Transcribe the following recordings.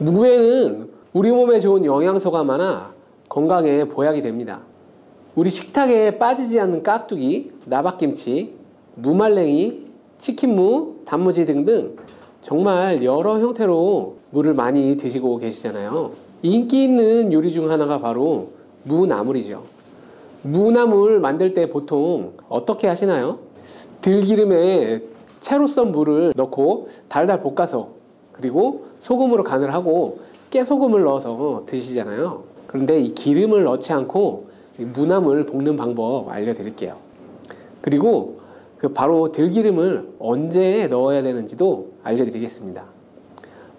무에는 우리 몸에 좋은 영양소가 많아 건강에 보약이 됩니다. 우리 식탁에 빠지지 않는 깍두기, 나박김치, 무말랭이, 치킨무, 단무지 등등 정말 여러 형태로 무를 많이 드시고 계시잖아요. 인기 있는 요리 중 하나가 바로 무나물이죠. 무나물 만들 때 보통 어떻게 하시나요? 들기름에 채로 썬 무를 넣고 달달 볶아서 그리고 소금으로 간을 하고 깨소금을 넣어서 드시잖아요. 그런데 이 기름을 넣지 않고 무나물 볶는 방법 알려드릴게요. 그리고 바로 들기름을 언제 넣어야 되는지도 알려드리겠습니다.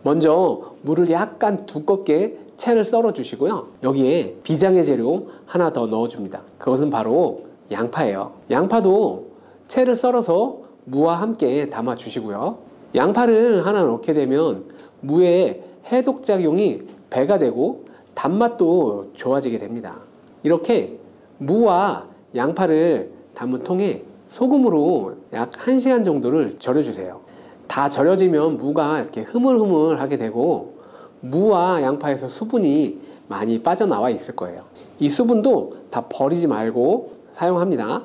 먼저 물을 약간 두껍게 채를 썰어 주시고요. 여기에 비장의 재료 하나 더 넣어 줍니다. 그것은 바로 양파예요. 양파도 채를 썰어서 무와 함께 담아 주시고요. 양파를 하나 넣게 되면 무의 해독작용이 배가 되고 단맛도 좋아지게 됩니다. 이렇게 무와 양파를 담은 통에 소금으로 약 1시간 정도를 절여주세요. 다 절여지면 무가 이렇게 흐물흐물하게 되고 무와 양파에서 수분이 많이 빠져나와 있을 거예요. 이 수분도 다 버리지 말고 사용합니다.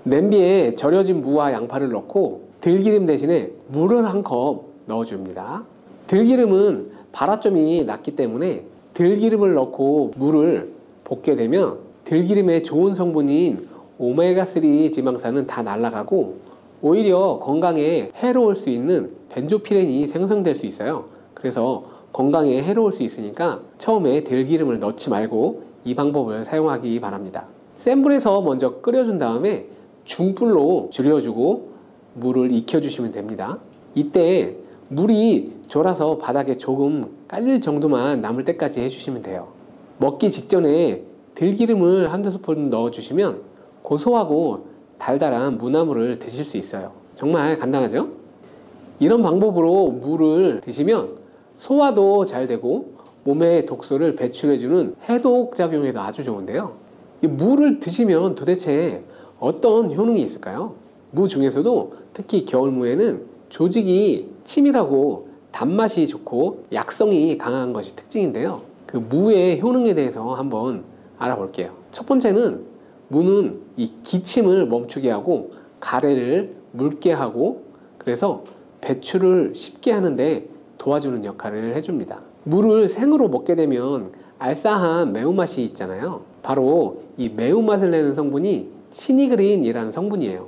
냄비에 절여진 무와 양파를 넣고 들기름 대신에 물을 한 컵 넣어줍니다. 들기름은 발화점이 낮기 때문에 들기름을 넣고 물을 볶게 되면 들기름의 좋은 성분인 오메가3 지방산은 다 날아가고 오히려 건강에 해로울 수 있는 벤조피렌이 생성될 수 있어요. 그래서 건강에 해로울 수 있으니까 처음에 들기름을 넣지 말고 이 방법을 사용하기 바랍니다. 센 불에서 먼저 끓여준 다음에 중불로 줄여주고 물을 익혀주시면 됩니다. 이때 물이 졸아서 바닥에 조금 깔릴 정도만 남을 때까지 해주시면 돼요. 먹기 직전에 들기름을 한두 스푼 넣어주시면 고소하고 달달한 무나물을 드실 수 있어요. 정말 간단하죠? 이런 방법으로 무를 드시면 소화도 잘 되고 몸의 독소를 배출해주는 해독작용에도 아주 좋은데요. 이 무를 드시면 도대체 어떤 효능이 있을까요? 무 중에서도 특히 겨울무에는 조직이 치밀하고 단맛이 좋고 약성이 강한 것이 특징인데요. 그 무의 효능에 대해서 한번 알아볼게요. 첫 번째는 무는 이 기침을 멈추게 하고 가래를 묽게 하고 그래서 배출을 쉽게 하는데 도와주는 역할을 해줍니다. 무를 생으로 먹게 되면 알싸한 매운맛이 있잖아요. 바로 이 매운맛을 내는 성분이 시니그린이라는 성분이에요.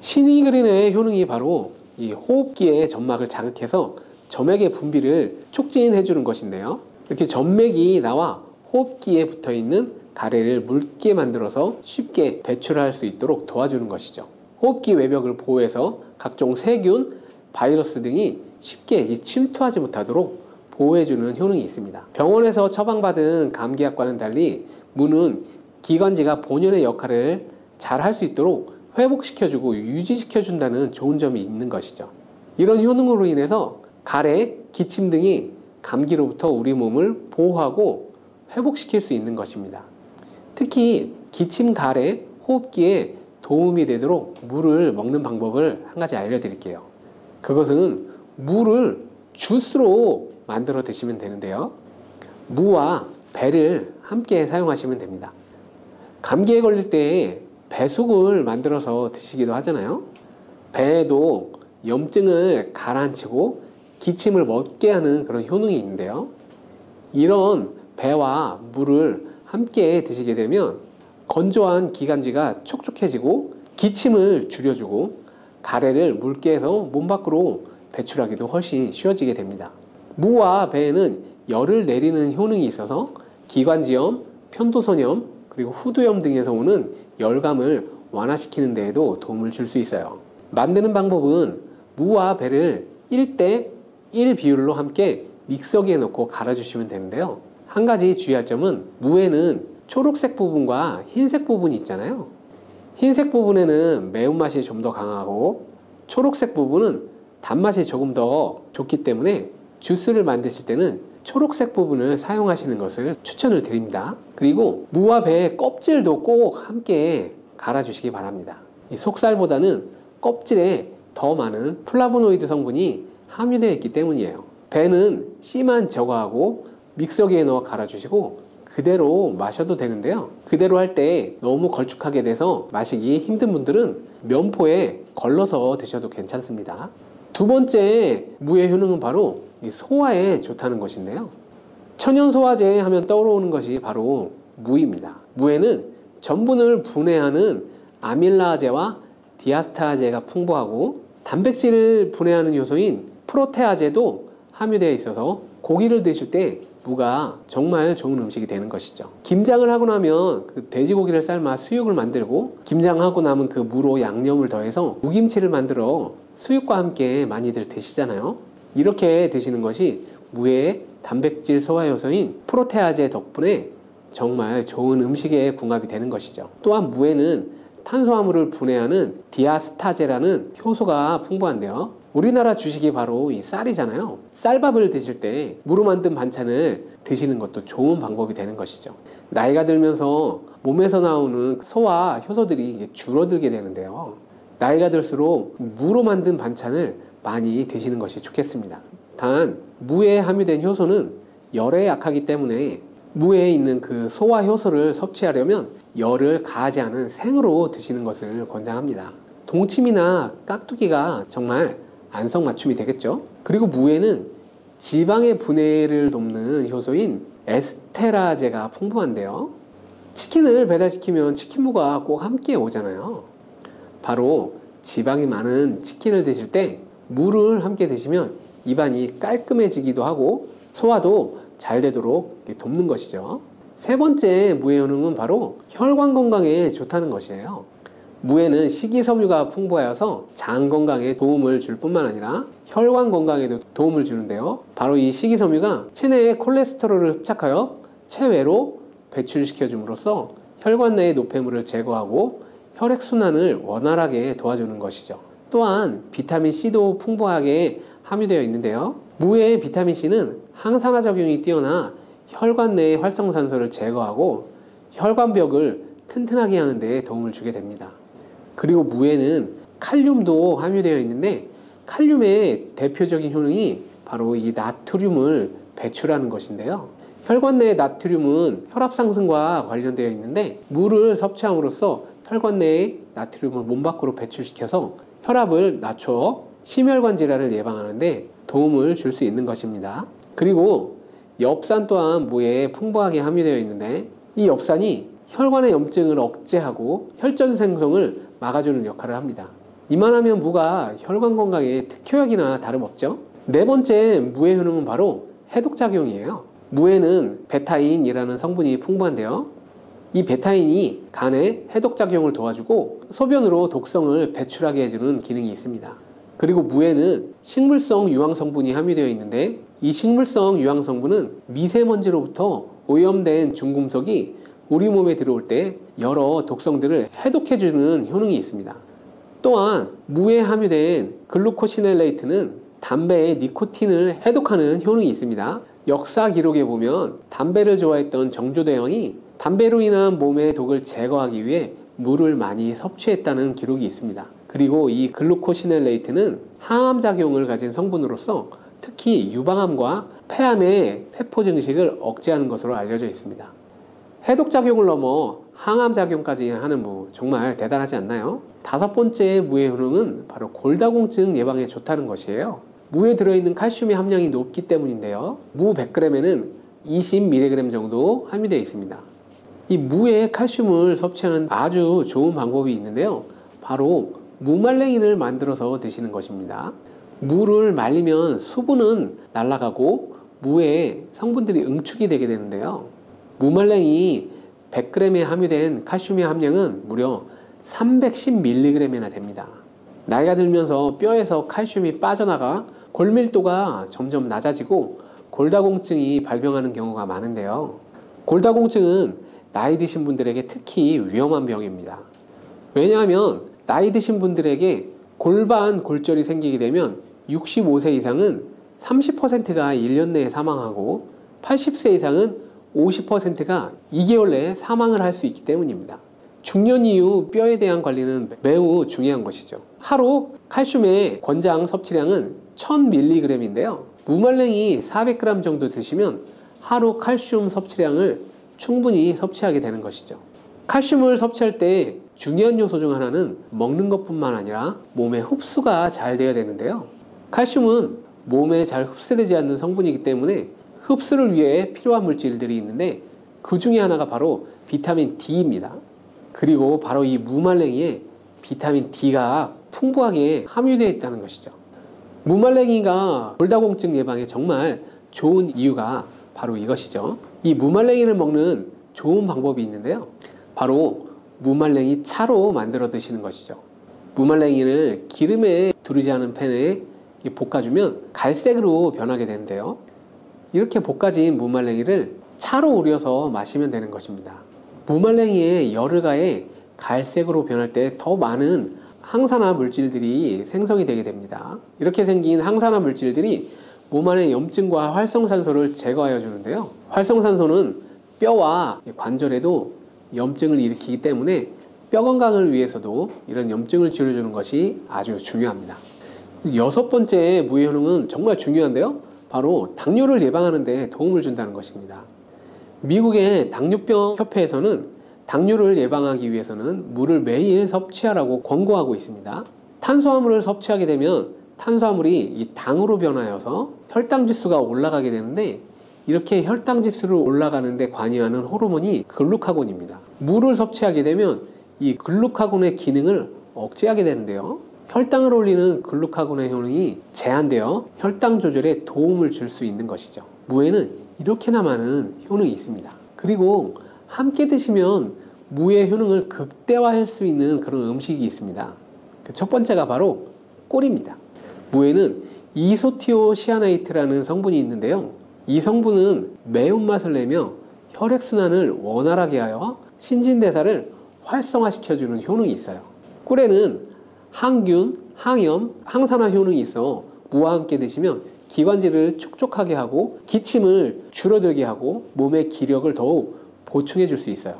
시니그린의 효능이 바로 이 호흡기의 점막을 자극해서 점액의 분비를 촉진해 주는 것인데요. 이렇게 점맥이 나와 호흡기에 붙어 있는 가래를 묽게 만들어서 쉽게 배출할 수 있도록 도와주는 것이죠. 호흡기 외벽을 보호해서 각종 세균, 바이러스 등이 쉽게 침투하지 못하도록 보호해주는 효능이 있습니다. 병원에서 처방받은 감기약과는 달리 무는 기관지가 본연의 역할을 잘 할 수 있도록 회복시켜주고 유지시켜준다는 좋은 점이 있는 것이죠. 이런 효능으로 인해서 가래, 기침 등이 감기로부터 우리 몸을 보호하고 회복시킬 수 있는 것입니다. 특히 기침, 가래, 호흡기에 도움이 되도록 무를 먹는 방법을 한 가지 알려드릴게요. 그것은 무를 주스로 만들어 드시면 되는데요. 무와 배를 함께 사용하시면 됩니다. 감기에 걸릴 때 배숙을 만들어서 드시기도 하잖아요. 배에도 염증을 가라앉히고 기침을 멎게 하는 그런 효능이 있는데요. 이런 배와 무를 함께 드시게 되면 건조한 기관지가 촉촉해지고 기침을 줄여주고 가래를 묽게 해서 몸 밖으로 배출하기도 훨씬 쉬워지게 됩니다. 무와 배에는 열을 내리는 효능이 있어서 기관지염, 편도선염, 그리고 후두염 등에서 오는 열감을 완화시키는 데에도 도움을 줄 수 있어요. 만드는 방법은 무와 배를 1대1 비율로 함께 믹서기에 넣고 갈아주시면 되는데요. 한 가지 주의할 점은 무에는 초록색 부분과 흰색 부분이 있잖아요. 흰색 부분에는 매운맛이 좀 더 강하고 초록색 부분은 단맛이 조금 더 좋기 때문에 주스를 만드실 때는 초록색 부분을 사용하시는 것을 추천을 드립니다. 그리고 무와 배의 껍질도 꼭 함께 갈아주시기 바랍니다. 이 속살보다는 껍질에 더 많은 플라보노이드 성분이 함유되어 있기 때문이에요. 배는 C만 제거하고 믹서기에 넣어 갈아주시고 그대로 마셔도 되는데요. 그대로 할 때 너무 걸쭉하게 돼서 마시기 힘든 분들은 면포에 걸러서 드셔도 괜찮습니다. 두 번째 무의 효능은 바로 이 소화에 좋다는 것인데요. 천연소화제 하면 떠오르는 것이 바로 무입니다. 무에는 전분을 분해하는 아밀라제와 디아스타제가 풍부하고 단백질을 분해하는 요소인 프로테아제도 함유되어 있어서 고기를 드실 때 무가 정말 좋은 음식이 되는 것이죠. 김장을 하고 나면 그 돼지고기를 삶아 수육을 만들고 김장하고 남은 그 무로 양념을 더해서 무김치를 만들어 수육과 함께 많이들 드시잖아요. 이렇게 드시는 것이 무의 단백질 소화 요소인 프로테아제 덕분에 정말 좋은 음식에 궁합이 되는 것이죠. 또한 무에는 탄수화물을 분해하는 디아스타제라는 효소가 풍부한데요. 우리나라 주식이 바로 이 쌀이잖아요. 쌀밥을 드실 때 무로 만든 반찬을 드시는 것도 좋은 방법이 되는 것이죠. 나이가 들면서 몸에서 나오는 소화 효소들이 줄어들게 되는데요. 나이가 들수록 무로 만든 반찬을 많이 드시는 것이 좋겠습니다. 단 무에 함유된 효소는 열에 약하기 때문에 무에 있는 그 소화 효소를 섭취하려면 열을 가하지 않은 생으로 드시는 것을 권장합니다. 동치미나 깍두기가 정말 안성맞춤이 되겠죠. 그리고 무에는 지방의 분해를 돕는 효소인 에스테라제가 풍부한데요. 치킨을 배달시키면 치킨무가 꼭 함께 오잖아요. 바로 지방이 많은 치킨을 드실 때 무를 함께 드시면 입안이 깔끔해지기도 하고 소화도 잘 되도록 돕는 것이죠. 세 번째 무의 효능은 바로 혈관 건강에 좋다는 것이에요. 무에는 식이섬유가 풍부하여서 장 건강에 도움을 줄 뿐만 아니라 혈관 건강에도 도움을 주는데요. 바로 이 식이섬유가 체내의 콜레스테롤을 흡착하여 체외로 배출시켜 줌으로써 혈관 내의 노폐물을 제거하고 혈액순환을 원활하게 도와주는 것이죠. 또한 비타민C도 풍부하게 함유되어 있는데요. 무의 비타민C는 항산화 작용이 뛰어나 혈관 내의 활성산소를 제거하고 혈관벽을 튼튼하게 하는 데 도움을 주게 됩니다. 그리고 무에는 칼륨도 함유되어 있는데 칼륨의 대표적인 효능이 바로 이 나트륨을 배출하는 것인데요. 혈관 내의 나트륨은 혈압 상승과 관련되어 있는데 무를 섭취함으로써 혈관 내의 나트륨을 몸 밖으로 배출시켜서 혈압을 낮춰 심혈관 질환을 예방하는 데 도움을 줄 수 있는 것입니다. 그리고 엽산 또한 무에 풍부하게 함유되어 있는데 이 엽산이 혈관의 염증을 억제하고 혈전 생성을 막아주는 역할을 합니다. 이만하면 무가 혈관 건강에 특효약이나 다름없죠. 네 번째 무의 효능은 바로 해독작용이에요. 무에는 베타인이라는 성분이 풍부한데요. 이 베타인이 간의 해독작용을 도와주고 소변으로 독성을 배출하게 해주는 기능이 있습니다. 그리고 무에는 식물성 유황성분이 함유되어 있는데 이 식물성 유황성분은 미세먼지로부터 오염된 중금속이 우리 몸에 들어올 때 여러 독성들을 해독해주는 효능이 있습니다. 또한 무에 함유된 글루코시넬레이트는 담배의 니코틴을 해독하는 효능이 있습니다. 역사 기록에 보면 담배를 좋아했던 정조대왕이 담배로 인한 몸의 독을 제거하기 위해 물을 많이 섭취했다는 기록이 있습니다. 그리고 이 글루코시넬레이트는 항암작용을 가진 성분으로서 특히 유방암과 폐암의 세포 증식을 억제하는 것으로 알려져 있습니다. 해독작용을 넘어 항암작용까지 하는 무, 정말 대단하지 않나요? 다섯 번째 무의 효능은 바로 골다공증 예방에 좋다는 것이에요. 무에 들어있는 칼슘의 함량이 높기 때문인데요. 무 100g에는 20mg 정도 함유되어 있습니다. 이 무에 칼슘을 섭취하는 아주 좋은 방법이 있는데요. 바로 무말랭이를 만들어서 드시는 것입니다. 무를 말리면 수분은 날아가고 무의 성분들이 응축이 되게 되는데요. 무말랭이 100g에 함유된 칼슘의 함량은 무려 310mg이나 됩니다. 나이가 들면서 뼈에서 칼슘이 빠져나가 골밀도가 점점 낮아지고 골다공증이 발병하는 경우가 많은데요. 골다공증은 나이 드신 분들에게 특히 위험한 병입니다. 왜냐하면 나이 드신 분들에게 골반 골절이 생기게 되면 65세 이상은 30%가 1년 내에 사망하고 80세 이상은 50%가 2개월 내에 사망을 할 수 있기 때문입니다. 중년 이후 뼈에 대한 관리는 매우 중요한 것이죠. 하루 칼슘의 권장 섭취량은 1000mg인데요. 무말랭이 400g 정도 드시면 하루 칼슘 섭취량을 충분히 섭취하게 되는 것이죠. 칼슘을 섭취할 때 중요한 요소 중 하나는 먹는 것뿐만 아니라 몸의 흡수가 잘 되어야 되는데요. 칼슘은 몸에 잘 흡수되지 않는 성분이기 때문에 흡수를 위해 필요한 물질들이 있는데 그 중에 하나가 바로 비타민 D입니다. 그리고 바로 이 무말랭이에 비타민 D가 풍부하게 함유되어 있다는 것이죠. 무말랭이가 골다공증 예방에 정말 좋은 이유가 바로 이것이죠. 이 무말랭이를 먹는 좋은 방법이 있는데요. 바로 무말랭이 차로 만들어 드시는 것이죠. 무말랭이를 기름에 두르지 않은 팬에 볶아주면 갈색으로 변하게 되는데요. 이렇게 볶아진 무말랭이를 차로 우려서 마시면 되는 것입니다. 무말랭이에 열을 가해 갈색으로 변할 때 더 많은 항산화 물질들이 생성이 되게 됩니다. 이렇게 생긴 항산화 물질들이 몸 안의 염증과 활성산소를 제거하여 주는데요. 활성산소는 뼈와 관절에도 염증을 일으키기 때문에 뼈 건강을 위해서도 이런 염증을 치료해주는 것이 아주 중요합니다. 6번째 무의 효능은 정말 중요한데요. 바로 당뇨를 예방하는 데 도움을 준다는 것입니다. 미국의 당뇨병 협회에서는 당뇨를 예방하기 위해서는 물을 매일 섭취하라고 권고하고 있습니다. 탄수화물을 섭취하게 되면 탄수화물이 이 당으로 변하여서 혈당 지수가 올라가게 되는데 이렇게 혈당 지수를 올라가는 데 관여하는 호르몬이 글루카곤입니다. 물을 섭취하게 되면 이 글루카곤의 기능을 억제하게 되는데요. 혈당을 올리는 글루카곤의 효능이 제한되어 혈당 조절에 도움을 줄 수 있는 것이죠. 무에는 이렇게나 많은 효능이 있습니다. 그리고 함께 드시면 무의 효능을 극대화할 수 있는 그런 음식이 있습니다. 첫 번째가 바로 꿀입니다. 무에는 이소티오시아나이트라는 성분이 있는데요. 이 성분은 매운맛을 내며 혈액순환을 원활하게 하여 신진대사를 활성화시켜주는 효능이 있어요. 꿀에는 항균, 항염, 항산화 효능이 있어 무와 함께 드시면 기관지를 촉촉하게 하고 기침을 줄어들게 하고 몸의 기력을 더욱 보충해 줄 수 있어요.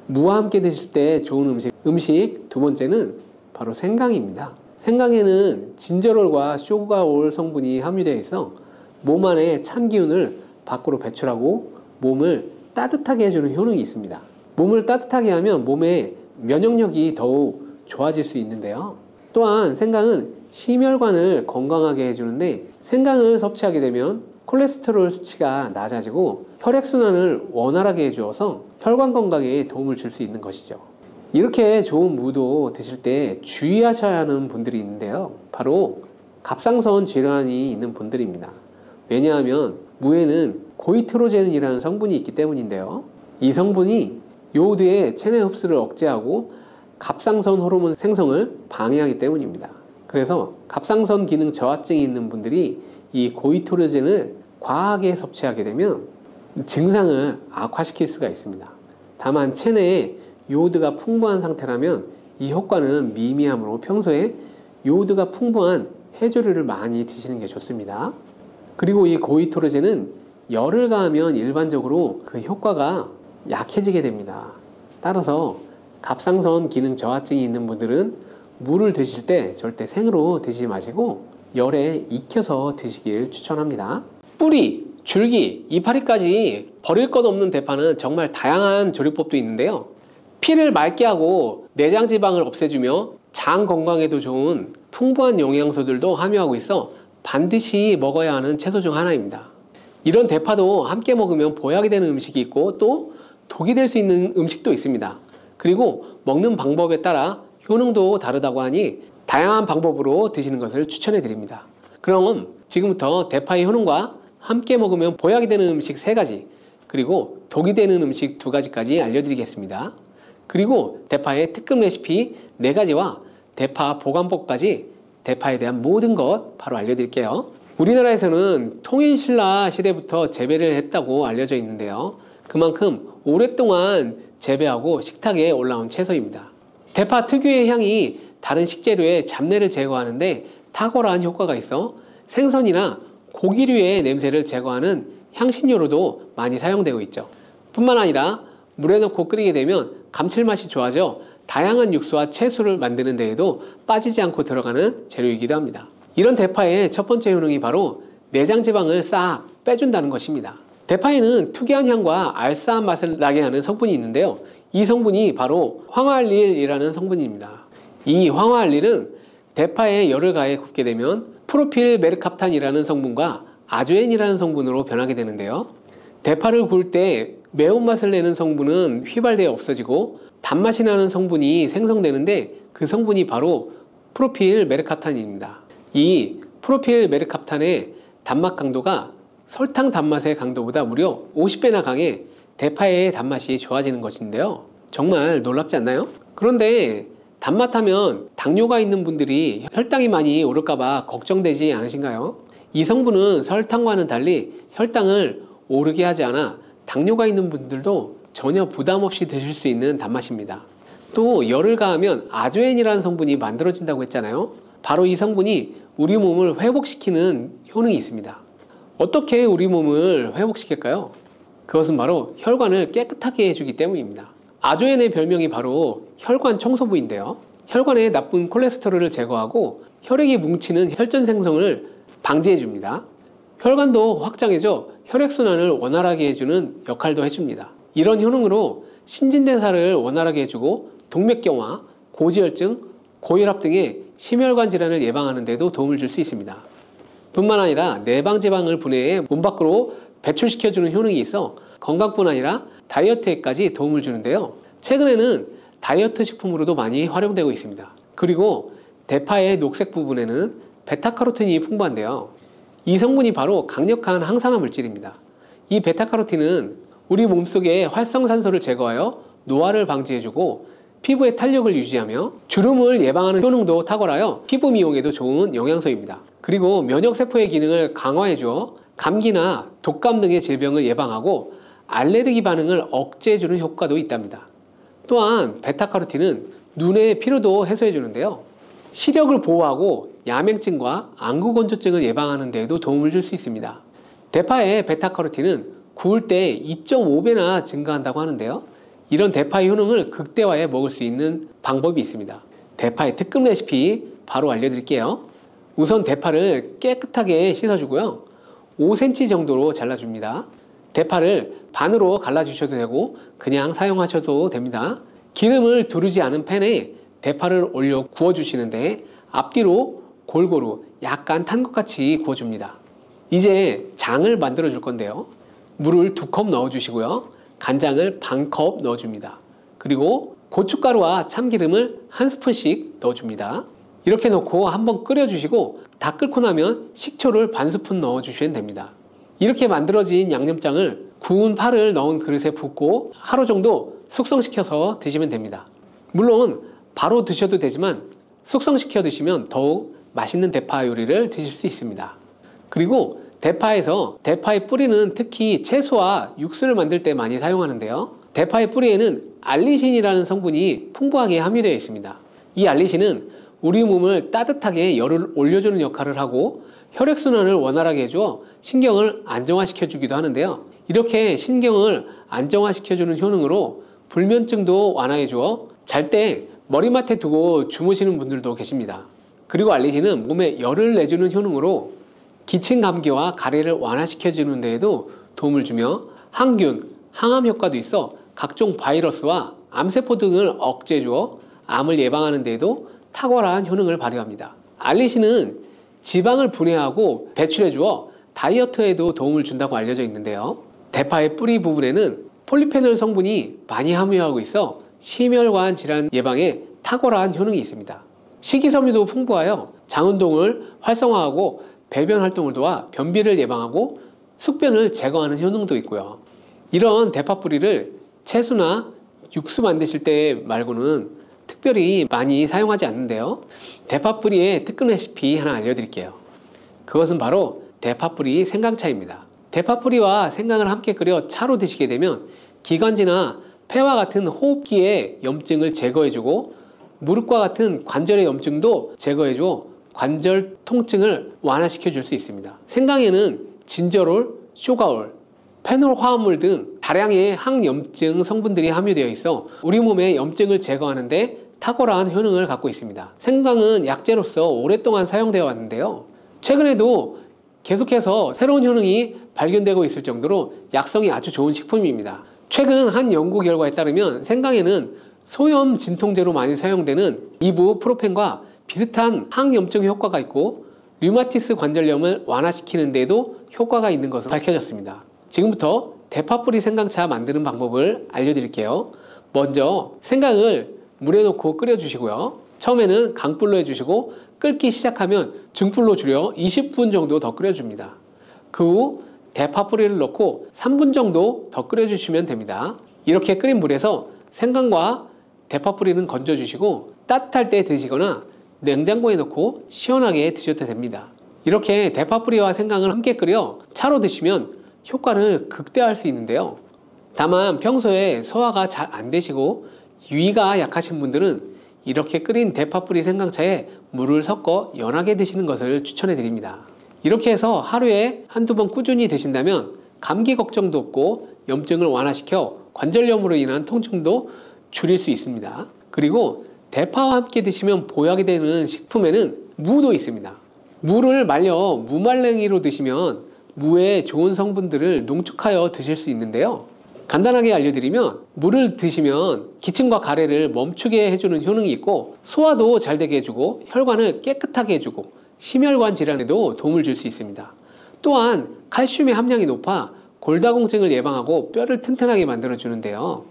무와 함께 드실 때 좋은 음식 두 번째는 바로 생강입니다. 생강에는 진저롤과 쇼가올 성분이 함유되어 있어 몸 안에 찬 기운을 밖으로 배출하고 몸을 따뜻하게 해주는 효능이 있습니다. 몸을 따뜻하게 하면 몸의 면역력이 더욱 좋아질 수 있는데요. 또한 생강은 심혈관을 건강하게 해주는데 생강을 섭취하게 되면 콜레스테롤 수치가 낮아지고 혈액순환을 원활하게 해주어서 혈관 건강에 도움을 줄 수 있는 것이죠. 이렇게 좋은 무도 드실 때 주의하셔야 하는 분들이 있는데요. 바로 갑상선 질환이 있는 분들입니다. 왜냐하면 무에는 고이트로제는이라는 성분이 있기 때문인데요. 이 성분이 요오드의 체내 흡수를 억제하고 갑상선 호르몬 생성을 방해하기 때문입니다. 그래서 갑상선 기능 저하증이 있는 분들이 이 고이트로젠을 과하게 섭취하게 되면 증상을 악화시킬 수가 있습니다. 다만 체내에 요오드가 풍부한 상태라면 이 효과는 미미하므로 평소에 요오드가 풍부한 해조류를 많이 드시는 게 좋습니다. 그리고 이 고이트로젠은 열을 가하면 일반적으로 그 효과가 약해지게 됩니다. 따라서 갑상선 기능 저하증이 있는 분들은 물을 드실 때 절대 생으로 드시지 마시고 열에 익혀서 드시길 추천합니다. 뿌리, 줄기, 이파리까지 버릴 것 없는 대파는 정말 다양한 조리법도 있는데요. 피를 맑게 하고 내장 지방을 없애주며 장 건강에도 좋은 풍부한 영양소들도 함유하고 있어 반드시 먹어야 하는 채소 중 하나입니다. 이런 대파도 함께 먹으면 보약이 되는 음식이 있고 또 독이 될 수 있는 음식도 있습니다. 그리고 먹는 방법에 따라 효능도 다르다고 하니 다양한 방법으로 드시는 것을 추천해 드립니다. 그럼 지금부터 대파의 효능과 함께 먹으면 보약이 되는 음식 3가지 그리고 독이 되는 음식 2가지까지 알려드리겠습니다. 그리고 대파의 특급 레시피 4가지와 대파 보관법까지 대파에 대한 모든 것 바로 알려드릴게요. 우리나라에서는 통일신라 시대부터 재배를 했다고 알려져 있는데요. 그만큼 오랫동안 재배하고 식탁에 올라온 채소입니다. 대파 특유의 향이 다른 식재료의 잡내를 제거하는데 탁월한 효과가 있어 생선이나 고기류의 냄새를 제거하는 향신료로도 많이 사용되고 있죠. 뿐만 아니라 물에 넣고 끓이게 되면 감칠맛이 좋아져 다양한 육수와 채소를 만드는 데에도 빠지지 않고 들어가는 재료이기도 합니다. 이런 대파의 첫 번째 효능이 바로 내장 지방을 싹 빼준다는 것입니다. 대파에는 특이한 향과 알싸한 맛을 나게 하는 성분이 있는데요. 이 성분이 바로 황화알릴이라는 성분입니다. 이 황화알릴은 대파에 열을 가해 굽게 되면 프로필 메르캅탄이라는 성분과 아조엔이라는 성분으로 변하게 되는데요. 대파를 구울 때 매운맛을 내는 성분은 휘발되어 없어지고 단맛이 나는 성분이 생성되는데 그 성분이 바로 프로필 메르캅탄입니다. 이 프로필 메르캅탄의 단맛 강도가 설탕 단맛의 강도보다 무려 50배나 강해 대파의 단맛이 좋아지는 것인데요. 정말 놀랍지 않나요? 그런데 단맛하면 당뇨가 있는 분들이 혈당이 많이 오를까봐 걱정되지 않으신가요? 이 성분은 설탕과는 달리 혈당을 오르게 하지 않아 당뇨가 있는 분들도 전혀 부담 없이 드실 수 있는 단맛입니다. 또 열을 가하면 아조엔이라는 성분이 만들어진다고 했잖아요. 바로 이 성분이 우리 몸을 회복시키는 효능이 있습니다. 어떻게 우리 몸을 회복시킬까요? 그것은 바로 혈관을 깨끗하게 해주기 때문입니다. 아조엔의 별명이 바로 혈관 청소부인데요. 혈관의 나쁜 콜레스테롤을 제거하고 혈액이 뭉치는 혈전 생성을 방지해 줍니다. 혈관도 확장해줘 혈액순환을 원활하게 해주는 역할도 해줍니다. 이런 효능으로 신진대사를 원활하게 해주고 동맥경화, 고지혈증, 고혈압 등의 심혈관 질환을 예방하는 데도 도움을 줄 수 있습니다. 뿐만 아니라 내방지방을 분해해 몸 밖으로 배출시켜주는 효능이 있어 건강뿐 아니라 다이어트에까지 도움을 주는데요. 최근에는 다이어트 식품으로도 많이 활용되고 있습니다. 그리고 대파의 녹색 부분에는 베타카로틴이 풍부한데요. 이 성분이 바로 강력한 항산화 물질입니다. 이 베타카로틴은 우리 몸속의 활성산소를 제거하여 노화를 방지해주고 피부의 탄력을 유지하며 주름을 예방하는 효능도 탁월하여 피부 미용에도 좋은 영양소입니다. 그리고 면역세포의 기능을 강화해주어 감기나 독감 등의 질병을 예방하고 알레르기 반응을 억제해주는 효과도 있답니다. 또한 베타카로틴은 눈의 피로도 해소해주는데요. 시력을 보호하고 야맹증과 안구건조증을 예방하는 데에도 도움을 줄 수 있습니다. 대파의 베타카로틴은 구울 때 2.5배나 증가한다고 하는데요. 이런 대파의 효능을 극대화해 먹을 수 있는 방법이 있습니다. 대파의 특급 레시피 바로 알려드릴게요. 우선 대파를 깨끗하게 씻어주고요. 5cm 정도로 잘라줍니다. 대파를 반으로 갈라주셔도 되고 그냥 사용하셔도 됩니다. 기름을 두르지 않은 팬에 대파를 올려 구워주시는데 앞뒤로 골고루 약간 탄 것 같이 구워줍니다. 이제 장을 만들어 줄 건데요. 물을 2컵 넣어주시고요. 간장을 반컵 넣어줍니다. 그리고 고춧가루와 참기름을 1스푼씩 넣어줍니다. 이렇게 넣고 한번 끓여주시고 다 끓고 나면 식초를 반스푼 넣어주시면 됩니다. 이렇게 만들어진 양념장을 구운 파를 넣은 그릇에 붓고 하루 정도 숙성시켜서 드시면 됩니다. 물론 바로 드셔도 되지만 숙성시켜 드시면 더욱 맛있는 대파 요리를 드실 수 있습니다. 그리고 대파에서 대파의 뿌리는 특히 채소와 육수를 만들 때 많이 사용하는데요. 대파의 뿌리에는 알리신이라는 성분이 풍부하게 함유되어 있습니다. 이 알리신은 우리 몸을 따뜻하게 열을 올려주는 역할을 하고 혈액순환을 원활하게 해주어 신경을 안정화시켜 주기도 하는데요. 이렇게 신경을 안정화시켜주는 효능으로 불면증도 완화해 주어 잘 때 머리맡에 두고 주무시는 분들도 계십니다. 그리고 알리신은 몸에 열을 내주는 효능으로 기침 감기와 가래를 완화시켜 주는 데에도 도움을 주며 항균, 항암 효과도 있어 각종 바이러스와 암세포 등을 억제해 주어 암을 예방하는 데에도 탁월한 효능을 발휘합니다. 알리신은 지방을 분해하고 배출해 주어 다이어트에도 도움을 준다고 알려져 있는데요. 대파의 뿌리 부분에는 폴리페놀 성분이 많이 함유하고 있어 심혈관 질환 예방에 탁월한 효능이 있습니다. 식이섬유도 풍부하여 장운동을 활성화하고 배변 활동을 도와 변비를 예방하고 숙변을 제거하는 효능도 있고요. 이런 대파 뿌리를 채소나 육수 만드실 때 말고는 특별히 많이 사용하지 않는데요. 대파 뿌리의 특급 레시피 하나 알려드릴게요. 그것은 바로 대파 뿌리 생강차입니다. 대파 뿌리와 생강을 함께 끓여 차로 드시게 되면 기관지나 폐와 같은 호흡기의 염증을 제거해주고 무릎과 같은 관절의 염증도 제거해주어 관절 통증을 완화시켜 줄 수 있습니다. 생강에는 진저롤, 쇼가올, 페놀 화합물 등 다량의 항염증 성분들이 함유되어 있어 우리 몸의 염증을 제거하는 데 탁월한 효능을 갖고 있습니다. 생강은 약재로서 오랫동안 사용되어 왔는데요. 최근에도 계속해서 새로운 효능이 발견되고 있을 정도로 약성이 아주 좋은 식품입니다. 최근 한 연구 결과에 따르면 생강에는 소염 진통제로 많이 사용되는 이부프로펜과 비슷한 항염증 효과가 있고 류마티스 관절염을 완화시키는 데에도 효과가 있는 것으로 밝혀졌습니다. 지금부터 대파 뿌리 생강차 만드는 방법을 알려드릴게요. 먼저 생강을 물에 넣고 끓여주시고요. 처음에는 강불로 해주시고 끓기 시작하면 중불로 줄여 20분 정도 더 끓여줍니다. 그 후 대파 뿌리를 넣고 3분 정도 더 끓여주시면 됩니다. 이렇게 끓인 물에서 생강과 대파 뿌리는 건져주시고 따뜻할 때 드시거나 냉장고에 넣고 시원하게 드셔도 됩니다. 이렇게 대파 뿌리와 생강을 함께 끓여 차로 드시면 효과를 극대화할 수 있는데요. 다만 평소에 소화가 잘 안 되시고 위가 약하신 분들은 이렇게 끓인 대파 뿌리 생강차에 물을 섞어 연하게 드시는 것을 추천해 드립니다. 이렇게 해서 하루에 한두 번 꾸준히 드신다면 감기 걱정도 없고 염증을 완화시켜 관절염으로 인한 통증도 줄일 수 있습니다. 그리고 대파와 함께 드시면 보약이 되는 식품에는 무도 있습니다. 무를 말려 무말랭이로 드시면 무의 좋은 성분들을 농축하여 드실 수 있는데요. 간단하게 알려드리면 무를 드시면 기침과 가래를 멈추게 해주는 효능이 있고 소화도 잘 되게 해주고 혈관을 깨끗하게 해주고 심혈관 질환에도 도움을 줄 수 있습니다. 또한 칼슘의 함량이 높아 골다공증을 예방하고 뼈를 튼튼하게 만들어 주는데요.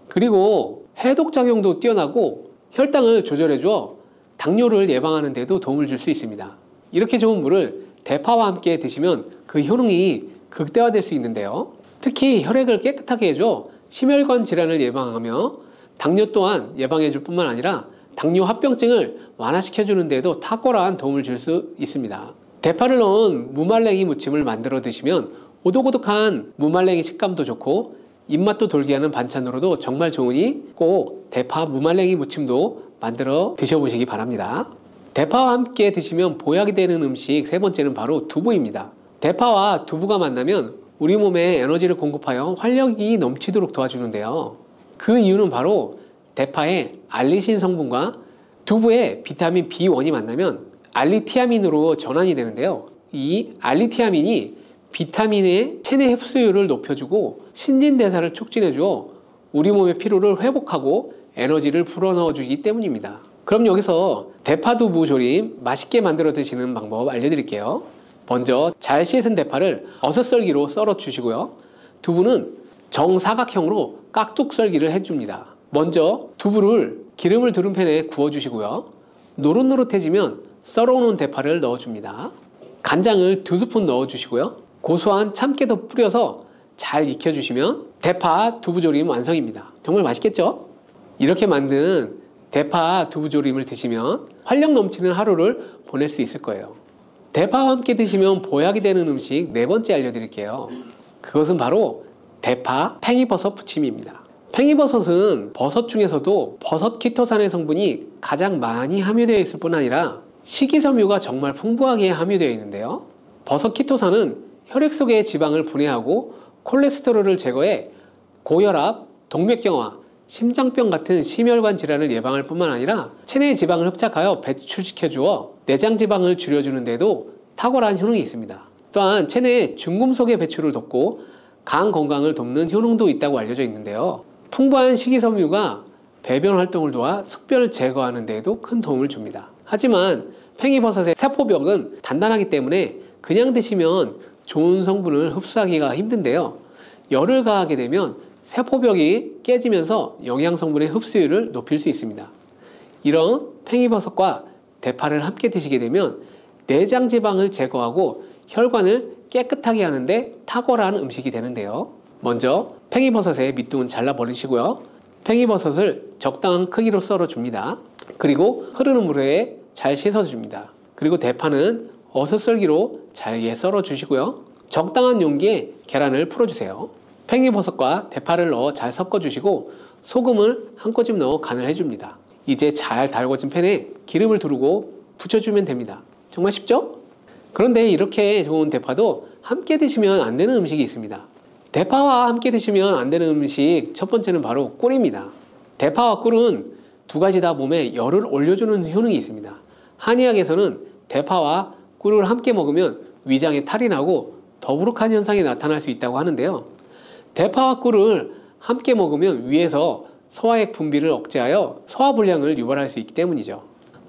그리고 해독작용도 뛰어나고 혈당을 조절해 주어 당뇨를 예방하는 데도 도움을 줄 수 있습니다. 이렇게 좋은 물을 대파와 함께 드시면 그 효능이 극대화될 수 있는데요. 특히 혈액을 깨끗하게 해줘 심혈관 질환을 예방하며 당뇨 또한 예방해 줄 뿐만 아니라 당뇨 합병증을 완화시켜 주는 데도 탁월한 도움을 줄 수 있습니다. 대파를 넣은 무말랭이 무침을 만들어 드시면 오독오독한 무말랭이 식감도 좋고 입맛도 돌게 하는 반찬으로도 정말 좋으니 꼭 대파 무말랭이 무침도 만들어 드셔보시기 바랍니다. 대파와 함께 드시면 보약이 되는 음식 세 번째는 바로 두부입니다. 대파와 두부가 만나면 우리 몸에 에너지를 공급하여 활력이 넘치도록 도와주는데요. 그 이유는 바로 대파의 알리신 성분과 두부의 비타민 B1이 만나면 알리티아민으로 전환이 되는데요. 이 알리티아민이 비타민의 체내 흡수율을 높여주고 신진대사를 촉진해주어 우리 몸의 피로를 회복하고 에너지를 불어넣어주기 때문입니다. 그럼 여기서 대파두부 조림 맛있게 만들어 드시는 방법 알려드릴게요. 먼저 잘 씻은 대파를 6썰기로 썰어 주시고요. 두부는 정사각형으로 깍둑 썰기를 해줍니다. 먼저 두부를 기름을 두른 팬에 구워 주시고요. 노릇노릇해지면 썰어놓은 대파를 넣어줍니다. 간장을 2스푼 넣어주시고요. 고소한 참깨도 뿌려서 잘 익혀주시면 대파 두부조림 완성입니다. 정말 맛있겠죠? 이렇게 만든 대파 두부조림을 드시면 활력 넘치는 하루를 보낼 수 있을 거예요. 대파와 함께 드시면 보약이 되는 음식 네 번째 알려드릴게요. 그것은 바로 대파 팽이버섯 부침입니다. 팽이버섯은 버섯 중에서도 버섯 키토산의 성분이 가장 많이 함유되어 있을 뿐 아니라 식이섬유가 정말 풍부하게 함유되어 있는데요. 버섯 키토산은 혈액 속의 지방을 분해하고 콜레스테롤을 제거해 고혈압, 동맥경화, 심장병 같은 심혈관 질환을 예방할 뿐만 아니라 체내의 지방을 흡착하여 배출시켜 주어 내장 지방을 줄여주는 데도 탁월한 효능이 있습니다. 또한 체내의 중금속의 배출을 돕고 간 건강을 돕는 효능도 있다고 알려져 있는데요. 풍부한 식이섬유가 배변 활동을 도와 숙변을 제거하는 데에도 큰 도움을 줍니다. 하지만 팽이버섯의 세포벽은 단단하기 때문에 그냥 드시면 좋은 성분을 흡수하기가 힘든데요. 열을 가하게 되면 세포벽이 깨지면서 영양성분의 흡수율을 높일 수 있습니다. 이런 팽이버섯과 대파를 함께 드시게 되면 내장 지방을 제거하고 혈관을 깨끗하게 하는데 탁월한 음식이 되는데요. 먼저 팽이버섯의 밑둥은 잘라 버리시고요. 팽이버섯을 적당한 크기로 썰어 줍니다. 그리고 흐르는 물에 잘 씻어 줍니다. 그리고 대파는 6썰기로 잘게 썰어 주시고요. 적당한 용기에 계란을 풀어 주세요. 팽이버섯과 대파를 넣어 잘 섞어 주시고 소금을 한 꼬집 넣어 간을 해줍니다. 이제 잘 달궈진 팬에 기름을 두르고 붙여주면 됩니다. 정말 쉽죠? 그런데 이렇게 좋은 대파도 함께 드시면 안 되는 음식이 있습니다. 대파와 함께 드시면 안 되는 음식 첫 번째는 바로 꿀입니다. 대파와 꿀은 두 가지 다 몸에 열을 올려주는 효능이 있습니다. 한의학에서는 대파와 꿀을 함께 먹으면 위장에 탈이 나고 더부룩한 현상이 나타날 수 있다고 하는데요. 대파와 꿀을 함께 먹으면 위에서 소화액 분비를 억제하여 소화불량을 유발할 수 있기 때문이죠.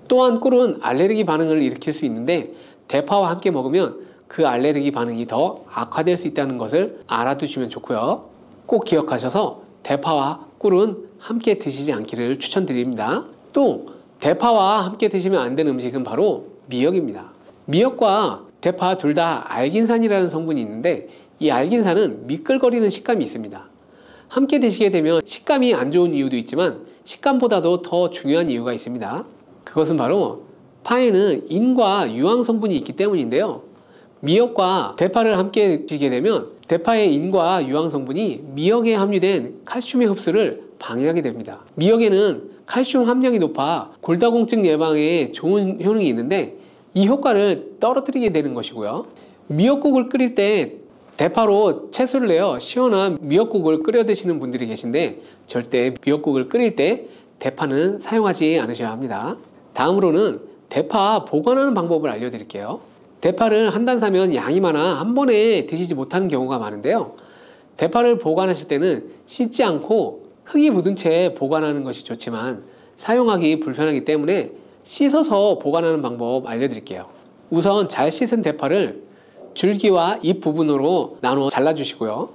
또한 꿀은 알레르기 반응을 일으킬 수 있는데 대파와 함께 먹으면 그 알레르기 반응이 더 악화될 수 있다는 것을 알아두시면 좋고요. 꼭 기억하셔서 대파와 꿀은 함께 드시지 않기를 추천드립니다. 또 대파와 함께 드시면 안 되는 음식은 바로 미역입니다. 미역과 대파 둘 다 알긴산이라는 성분이 있는데 이 알긴산은 미끌거리는 식감이 있습니다. 함께 드시게 되면 식감이 안 좋은 이유도 있지만 식감보다도 더 중요한 이유가 있습니다. 그것은 바로 파에는 인과 유황 성분이 있기 때문인데요. 미역과 대파를 함께 드시게 되면 대파의 인과 유황 성분이 미역에 함유된 칼슘의 흡수를 방해하게 됩니다. 미역에는 칼슘 함량이 높아 골다공증 예방에 좋은 효능이 있는데 이 효과를 떨어뜨리게 되는 것이고요. 미역국을 끓일 때 대파로 채소를 내어 시원한 미역국을 끓여 드시는 분들이 계신데 절대 미역국을 끓일 때 대파는 사용하지 않으셔야 합니다. 다음으로는 대파 보관하는 방법을 알려드릴게요. 대파를 한 단 사면 양이 많아 한 번에 드시지 못하는 경우가 많은데요. 대파를 보관하실 때는 씻지 않고 흙이 묻은 채 보관하는 것이 좋지만 사용하기 불편하기 때문에 씻어서 보관하는 방법 알려드릴게요. 우선 잘 씻은 대파를 줄기와 잎 부분으로 나눠 잘라주시고요.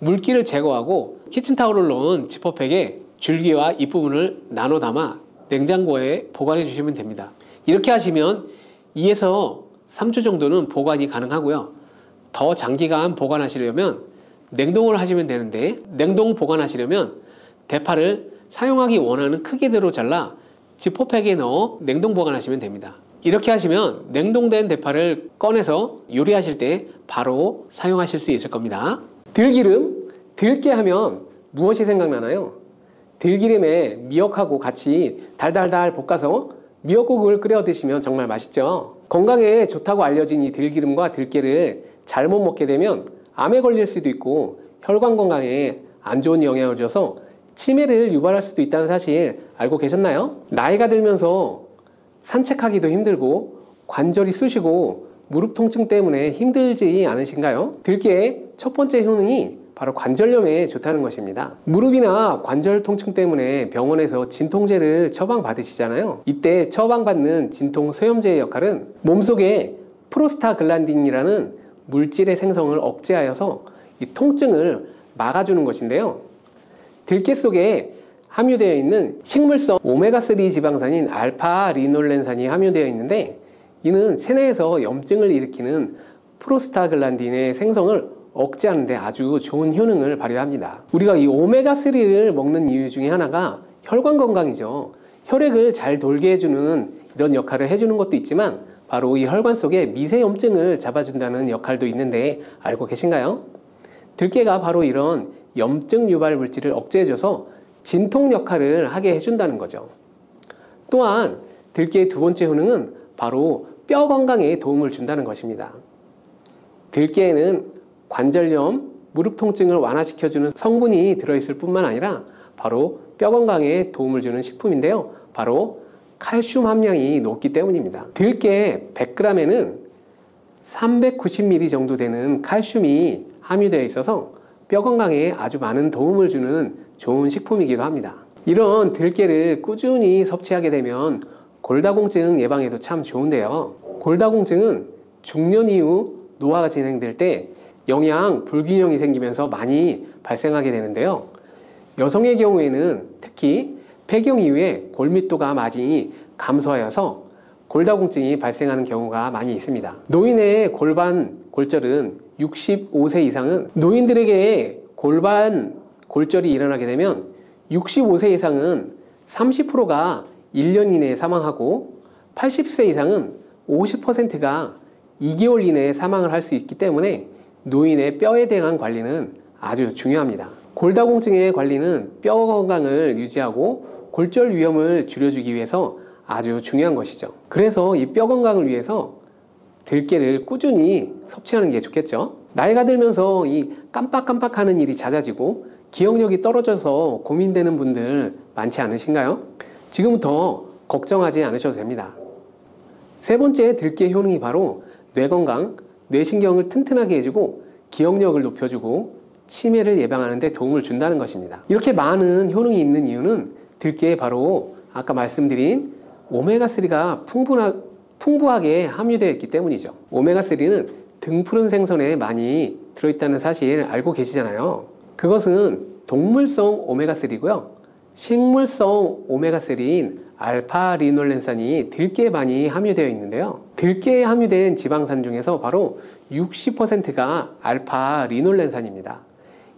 물기를 제거하고 키친타올을 넣은 지퍼백에 줄기와 잎 부분을 나눠 담아 냉장고에 보관해 주시면 됩니다. 이렇게 하시면 2에서 3주 정도는 보관이 가능하고요. 더 장기간 보관하시려면 냉동을 하시면 되는데 냉동 보관하시려면 대파를 사용하기 원하는 크기대로 잘라 지퍼백에 넣어 냉동 보관하시면 됩니다. 이렇게 하시면 냉동된 대파를 꺼내서 요리하실 때 바로 사용하실 수 있을 겁니다. 들기름, 들깨 하면 무엇이 생각나나요? 들기름에 미역하고 같이 달달달 볶아서 미역국을 끓여 드시면 정말 맛있죠. 건강에 좋다고 알려진 이 들기름과 들깨를 잘못 먹게 되면 암에 걸릴 수도 있고 혈관 건강에 안 좋은 영향을 줘서 치매를 유발할 수도 있다는 사실 알고 계셨나요? 나이가 들면서 산책하기도 힘들고 관절이 쑤시고 무릎 통증 때문에 힘들지 않으신가요? 들깨의 첫 번째 효능이 바로 관절염에 좋다는 것입니다. 무릎이나 관절 통증 때문에 병원에서 진통제를 처방받으시잖아요. 이때 처방받는 진통소염제의 역할은 몸속에 프로스타글란딘이라는 물질의 생성을 억제하여서 이 통증을 막아주는 것인데요. 들깨 속에 함유되어 있는 식물성 오메가3 지방산인 알파리놀렌산이 함유되어 있는데 이는 체내에서 염증을 일으키는 프로스타글란딘의 생성을 억제하는 데 아주 좋은 효능을 발휘합니다. 우리가 이 오메가3를 먹는 이유 중에 하나가 혈관 건강이죠. 혈액을 잘 돌게 해주는 이런 역할을 해주는 것도 있지만 바로 이 혈관 속에 미세 염증을 잡아준다는 역할도 있는데 알고 계신가요? 들깨가 바로 이런 염증 유발 물질을 억제해줘서 진통 역할을 하게 해준다는 거죠. 또한 들깨의 두 번째 효능은 바로 뼈 건강에 도움을 준다는 것입니다. 들깨에는 관절염, 무릎 통증을 완화시켜주는 성분이 들어있을 뿐만 아니라 바로 뼈 건강에 도움을 주는 식품인데요. 바로 칼슘 함량이 높기 때문입니다. 들깨 100g에는 390mg 정도 되는 칼슘이 함유되어 있어서 뼈 건강에 아주 많은 도움을 주는 좋은 식품이기도 합니다. 이런 들깨를 꾸준히 섭취하게 되면 골다공증 예방에도 참 좋은데요. 골다공증은 중년 이후 노화가 진행될 때 영양 불균형이 생기면서 많이 발생하게 되는데요. 여성의 경우에는 특히 폐경 이후에 골밀도가 많이 감소하여서 골다공증이 발생하는 경우가 많이 있습니다. 노인의 골반 골절은 65세 이상은 노인들에게 골반 골절이 일어나게 되면 65세 이상은 30%가 1년 이내에 사망하고 80세 이상은 50%가 2개월 이내에 사망을 할 수 있기 때문에 노인의 뼈에 대한 관리는 아주 중요합니다. 골다공증의 관리는 뼈 건강을 유지하고 골절 위험을 줄여주기 위해서 아주 중요한 것이죠. 그래서 이 뼈 건강을 위해서 들깨를 꾸준히 섭취하는 게 좋겠죠. 나이가 들면서 이 깜빡깜빡하는 일이 잦아지고 기억력이 떨어져서 고민되는 분들 많지 않으신가요? 지금부터 걱정하지 않으셔도 됩니다. 세 번째 들깨 효능이 바로 뇌 건강, 뇌신경을 튼튼하게 해주고 기억력을 높여주고 치매를 예방하는 데 도움을 준다는 것입니다. 이렇게 많은 효능이 있는 이유는 들깨에 바로 아까 말씀드린 오메가3가 풍부하게 함유되어 있기 때문이죠. 오메가3는 등푸른 생선에 많이 들어있다는 사실 알고 계시잖아요. 그것은 동물성 오메가3고요. 식물성 오메가3인 알파리놀렌산이 들깨에 많이 함유되어 있는데요. 들깨에 함유된 지방산 중에서 바로 60%가 알파리놀렌산입니다.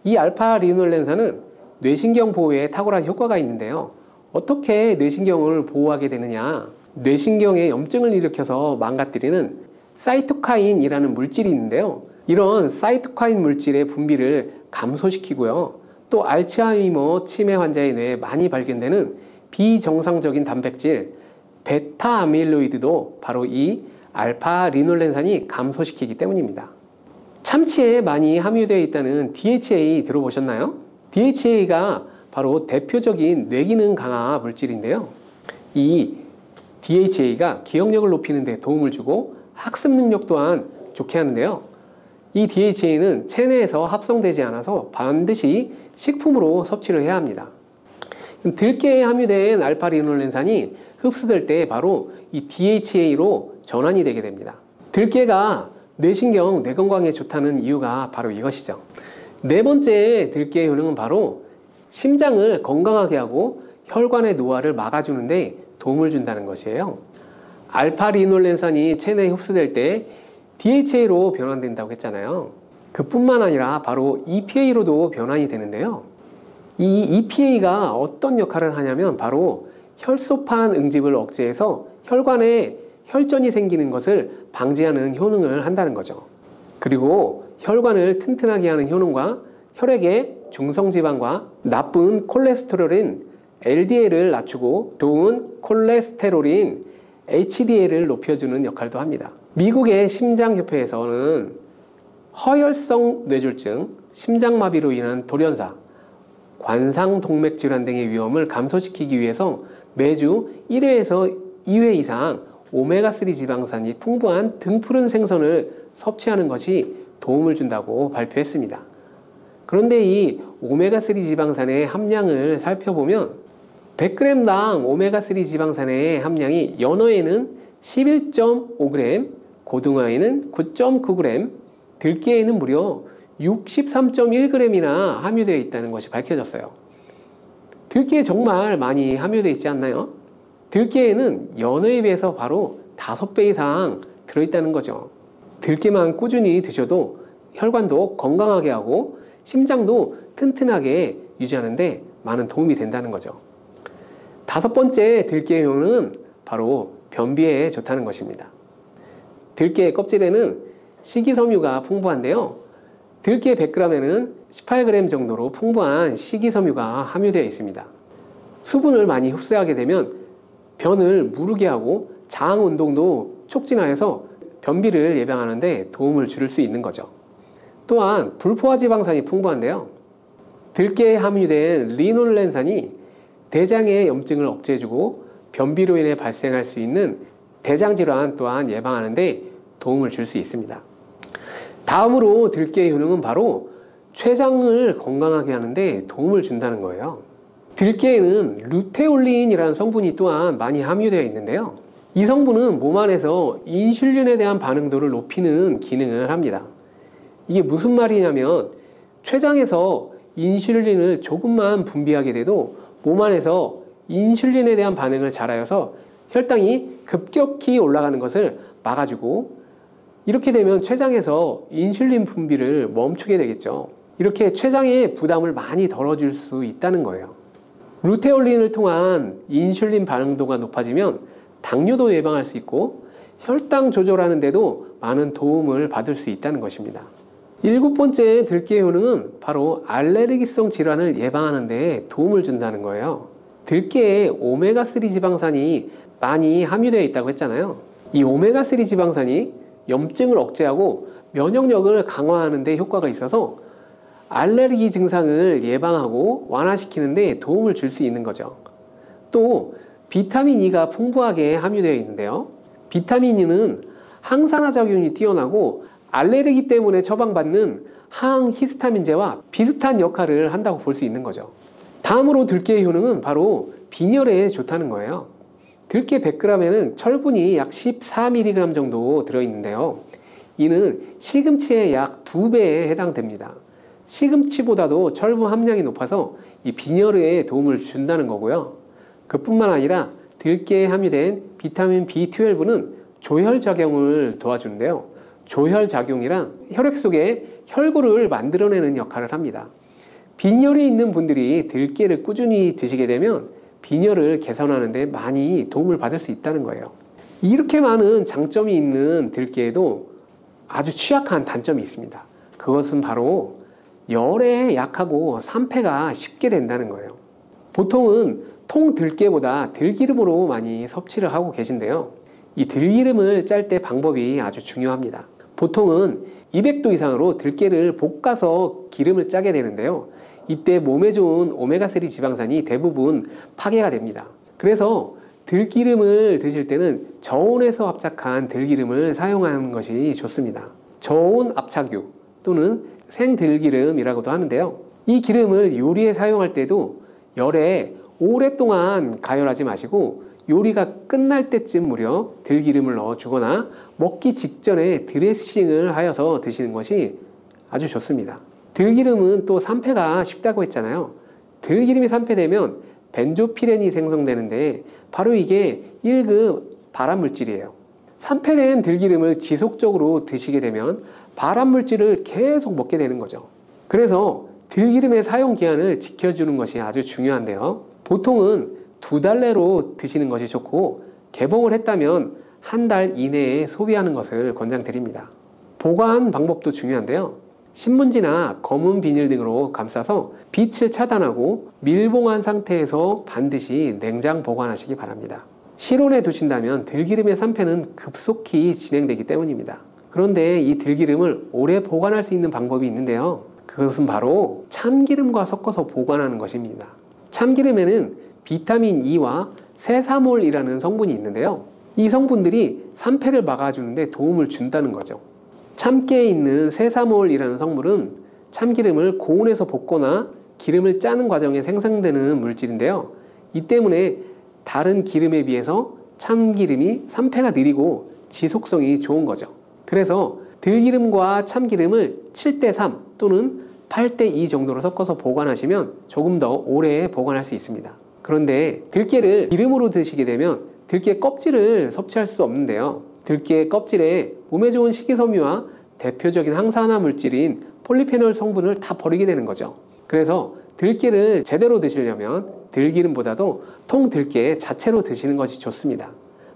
이 알파리놀렌산은 뇌신경 보호에 탁월한 효과가 있는데요. 어떻게 뇌신경을 보호하게 되느냐? 뇌신경에 염증을 일으켜서 망가뜨리는 사이토카인이라는 물질이 있는데요. 이런 사이토카인 물질의 분비를 감소시키고요. 또 알츠하이머 치매 환자의 뇌에 많이 발견되는 비정상적인 단백질 베타 아밀로이드도 바로 이 알파리놀렌산이 감소시키기 때문입니다. 참치에 많이 함유되어 있다는 DHA 들어보셨나요? DHA가 바로 대표적인 뇌기능 강화 물질인데요. 이 DHA가 기억력을 높이는 데 도움을 주고 학습 능력 또한 좋게 하는데요. 이 DHA는 체내에서 합성되지 않아서 반드시 식품으로 섭취를 해야 합니다. 들깨에 함유된 알파리놀렌산이 흡수될 때 바로 이 DHA로 전환이 되게 됩니다. 들깨가 뇌신경, 뇌건강에 좋다는 이유가 바로 이것이죠. 네 번째 들깨의 효능은 바로 심장을 건강하게 하고 혈관의 노화를 막아주는데 도움을 준다는 것이에요. 알파리놀렌산이 체내에 흡수될 때 DHA로 변환된다고 했잖아요. 그뿐만 아니라 바로 EPA로도 변환이 되는데요. 이 EPA가 어떤 역할을 하냐면 바로 혈소판 응집을 억제해서 혈관에 혈전이 생기는 것을 방지하는 효능을 한다는 거죠. 그리고 혈관을 튼튼하게 하는 효능과 혈액의 중성지방과 나쁜 콜레스테롤인 LDL을 낮추고 좋은 콜레스테롤인 HDL을 높여주는 역할도 합니다. 미국의 심장협회에서는 허혈성 뇌졸중, 심장마비로 인한 돌연사, 관상동맥질환 등의 위험을 감소시키기 위해서 매주 1회에서 2회 이상 오메가3 지방산이 풍부한 등푸른 생선을 섭취하는 것이 도움을 준다고 발표했습니다. 그런데 이 오메가3 지방산의 함량을 살펴보면 100g당 오메가3 지방산의 함량이 연어에는 11.5g, 고등어에는 9.9g, 들깨에는 무려 63.1g이나 함유되어 있다는 것이 밝혀졌어요. 들깨에 정말 많이 함유되어 있지 않나요? 들깨에는 연어에 비해서 바로 5배 이상 들어있다는 거죠. 들깨만 꾸준히 드셔도 혈관도 건강하게 하고 심장도 튼튼하게 유지하는데 많은 도움이 된다는 거죠. 5번째 들깨의 효능은 바로 변비에 좋다는 것입니다. 들깨의 껍질에는 식이섬유가 풍부한데요. 들깨 100g에는 18g 정도로 풍부한 식이섬유가 함유되어 있습니다. 수분을 많이 흡수하게 되면 변을 무르게 하고 장 운동도 촉진하여서 변비를 예방하는 데 도움을 줄 수 있는 거죠. 또한 불포화 지방산이 풍부한데요. 들깨에 함유된 리놀렌산이 대장의 염증을 억제해주고 변비로 인해 발생할 수 있는 대장질환 또한 예방하는 데 도움을 줄 수 있습니다. 다음으로 들깨의 효능은 바로 췌장을 건강하게 하는데 도움을 준다는 거예요. 들깨에는 루테올린이라는 성분이 또한 많이 함유되어 있는데요. 이 성분은 몸 안에서 인슐린에 대한 반응도를 높이는 기능을 합니다. 이게 무슨 말이냐면 췌장에서 인슐린을 조금만 분비하게 돼도 몸 안에서 인슐린에 대한 반응을 잘하여서 혈당이 급격히 올라가는 것을 막아주고, 이렇게 되면 췌장에서 인슐린 분비를 멈추게 되겠죠. 이렇게 췌장의 부담을 많이 덜어줄 수 있다는 거예요. 루테올린을 통한 인슐린 반응도가 높아지면 당뇨도 예방할 수 있고 혈당 조절하는 데도 많은 도움을 받을 수 있다는 것입니다. 7번째 들깨의 효능은 바로 알레르기성 질환을 예방하는 데 도움을 준다는 거예요. 들깨에 오메가3 지방산이 많이 함유되어 있다고 했잖아요. 이 오메가3 지방산이 염증을 억제하고 면역력을 강화하는 데 효과가 있어서 알레르기 증상을 예방하고 완화시키는 데 도움을 줄 수 있는 거죠. 또 비타민 E가 풍부하게 함유되어 있는데요. 비타민 E는 항산화 작용이 뛰어나고 알레르기 때문에 처방받는 항히스타민제와 비슷한 역할을 한다고 볼 수 있는 거죠. 다음으로 들깨의 효능은 바로 빈혈에 좋다는 거예요. 들깨 100g에는 철분이 약 14mg 정도 들어있는데요. 이는 시금치의 약 2배에 해당됩니다. 시금치보다도 철분 함량이 높아서 이 빈혈에 도움을 준다는 거고요. 그뿐만 아니라 들깨에 함유된 비타민 B12는 조혈작용을 도와주는데요. 조혈작용이란 혈액 속에 혈구를 만들어내는 역할을 합니다. 빈혈이 있는 분들이 들깨를 꾸준히 드시게 되면 빈혈을 개선하는 데 많이 도움을 받을 수 있다는 거예요. 이렇게 많은 장점이 있는 들깨에도 아주 취약한 단점이 있습니다. 그것은 바로 열에 약하고 산패가 쉽게 된다는 거예요. 보통은 통들깨보다 들기름으로 많이 섭취를 하고 계신데요. 이 들기름을 짤 때 방법이 아주 중요합니다. 보통은 200도 이상으로 들깨를 볶아서 기름을 짜게 되는데요. 이때 몸에 좋은 오메가3 지방산이 대부분 파괴가 됩니다. 그래서 들기름을 드실 때는 저온에서 압착한 들기름을 사용하는 것이 좋습니다. 저온 압착유 또는 생들기름이라고도 하는데요. 이 기름을 요리에 사용할 때도 열에 오랫동안 가열하지 마시고 요리가 끝날 때쯤 무려 들기름을 넣어 주거나 먹기 직전에 드레싱을 하여서 드시는 것이 아주 좋습니다. 들기름은 또 산패가 쉽다고 했잖아요. 들기름이 산패되면 벤조피렌이 생성되는데 바로 이게 1급 발암물질이에요. 산패된 들기름을 지속적으로 드시게 되면 발암물질을 계속 먹게 되는 거죠. 그래서 들기름의 사용기한을 지켜주는 것이 아주 중요한데요. 보통은 2달 내로 드시는 것이 좋고 개봉을 했다면 1달 이내에 소비하는 것을 권장드립니다. 보관 방법도 중요한데요. 신문지나 검은 비닐 등으로 감싸서 빛을 차단하고 밀봉한 상태에서 반드시 냉장 보관하시기 바랍니다. 실온에 두신다면 들기름의 산패는 급속히 진행되기 때문입니다. 그런데 이 들기름을 오래 보관할 수 있는 방법이 있는데요. 그것은 바로 참기름과 섞어서 보관하는 것입니다. 참기름에는 비타민 E와 세사몰이라는 성분이 있는데요. 이 성분들이 산패를 막아주는데 도움을 준다는 거죠. 참깨에 있는 세사몰이라는 성분은 참기름을 고온에서 볶거나 기름을 짜는 과정에 생성되는 물질인데요. 이 때문에 다른 기름에 비해서 참기름이 산패가 느리고 지속성이 좋은 거죠. 그래서 들기름과 참기름을 7:3 또는 8:2 정도로 섞어서 보관하시면 조금 더 오래 보관할 수 있습니다. 그런데 들깨를 기름으로 드시게 되면 들깨 껍질을 섭취할 수 없는데요. 들깨 껍질에 몸에 좋은 식이섬유와 대표적인 항산화 물질인 폴리페놀 성분을 다 버리게 되는 거죠. 그래서 들깨를 제대로 드시려면 들기름보다도 통들깨 자체로 드시는 것이 좋습니다.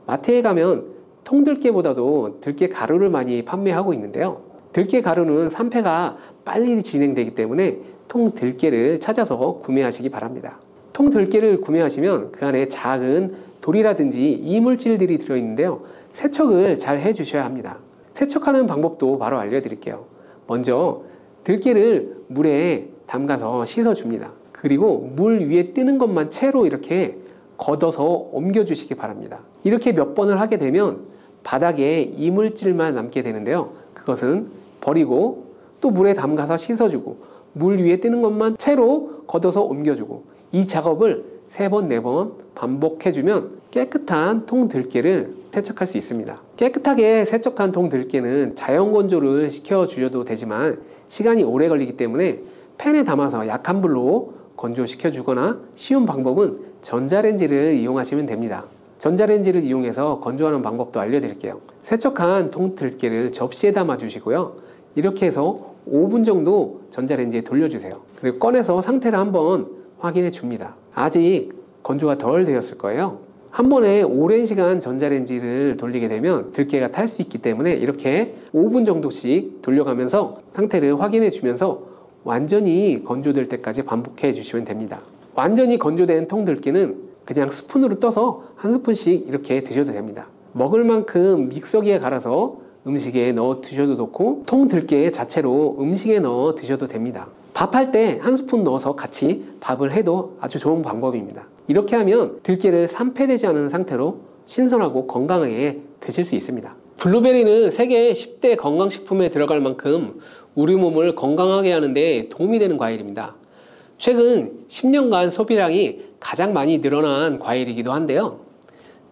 마트에 가면 통들깨보다도 들깨 가루를 많이 판매하고 있는데요. 들깨 가루는 산패가 빨리 진행되기 때문에 통들깨를 찾아서 구매하시기 바랍니다. 통들깨를 구매하시면 그 안에 작은 돌이라든지 이물질들이 들어있는데요. 세척을 잘 해주셔야 합니다. 세척하는 방법도 바로 알려드릴게요. 먼저 들깨를 물에 담가서 씻어줍니다. 그리고 물 위에 뜨는 것만 채로 이렇게 걷어서 옮겨주시기 바랍니다. 이렇게 몇 번을 하게 되면 바닥에 이물질만 남게 되는데요. 그것은 버리고 또 물에 담가서 씻어주고 물 위에 뜨는 것만 채로 걷어서 옮겨주고 이 작업을 3번, 4번 반복해주면 깨끗한 통들깨를 세척할 수 있습니다. 깨끗하게 세척한 통들깨는 자연 건조를 시켜주셔도 되지만 시간이 오래 걸리기 때문에 팬에 담아서 약한 불로 건조시켜 주거나 쉬운 방법은 전자레인지를 이용하시면 됩니다. 전자레인지를 이용해서 건조하는 방법도 알려드릴게요. 세척한 통들깨를 접시에 담아 주시고요. 이렇게 해서 5분 정도 전자레인지에 돌려주세요. 그리고 꺼내서 상태를 한번 확인해 줍니다. 아직 건조가 덜 되었을 거예요. 한 번에 오랜 시간 전자레인지를 돌리게 되면 들깨가 탈 수 있기 때문에 이렇게 5분 정도씩 돌려가면서 상태를 확인해 주면서 완전히 건조될 때까지 반복해 주시면 됩니다. 완전히 건조된 통들깨는 그냥 스푼으로 떠서 한 스푼씩 이렇게 드셔도 됩니다. 먹을 만큼 믹서기에 갈아서 음식에 넣어 드셔도 좋고 통들깨 자체로 음식에 넣어 드셔도 됩니다. 밥할 때 한 스푼 넣어서 같이 밥을 해도 아주 좋은 방법입니다. 이렇게 하면 들깨를 산패되지 않은 상태로 신선하고 건강하게 드실 수 있습니다. 블루베리는 세계 10대 건강식품에 들어갈 만큼 우리 몸을 건강하게 하는 데 도움이 되는 과일입니다. 최근 10년간 소비량이 가장 많이 늘어난 과일이기도 한데요.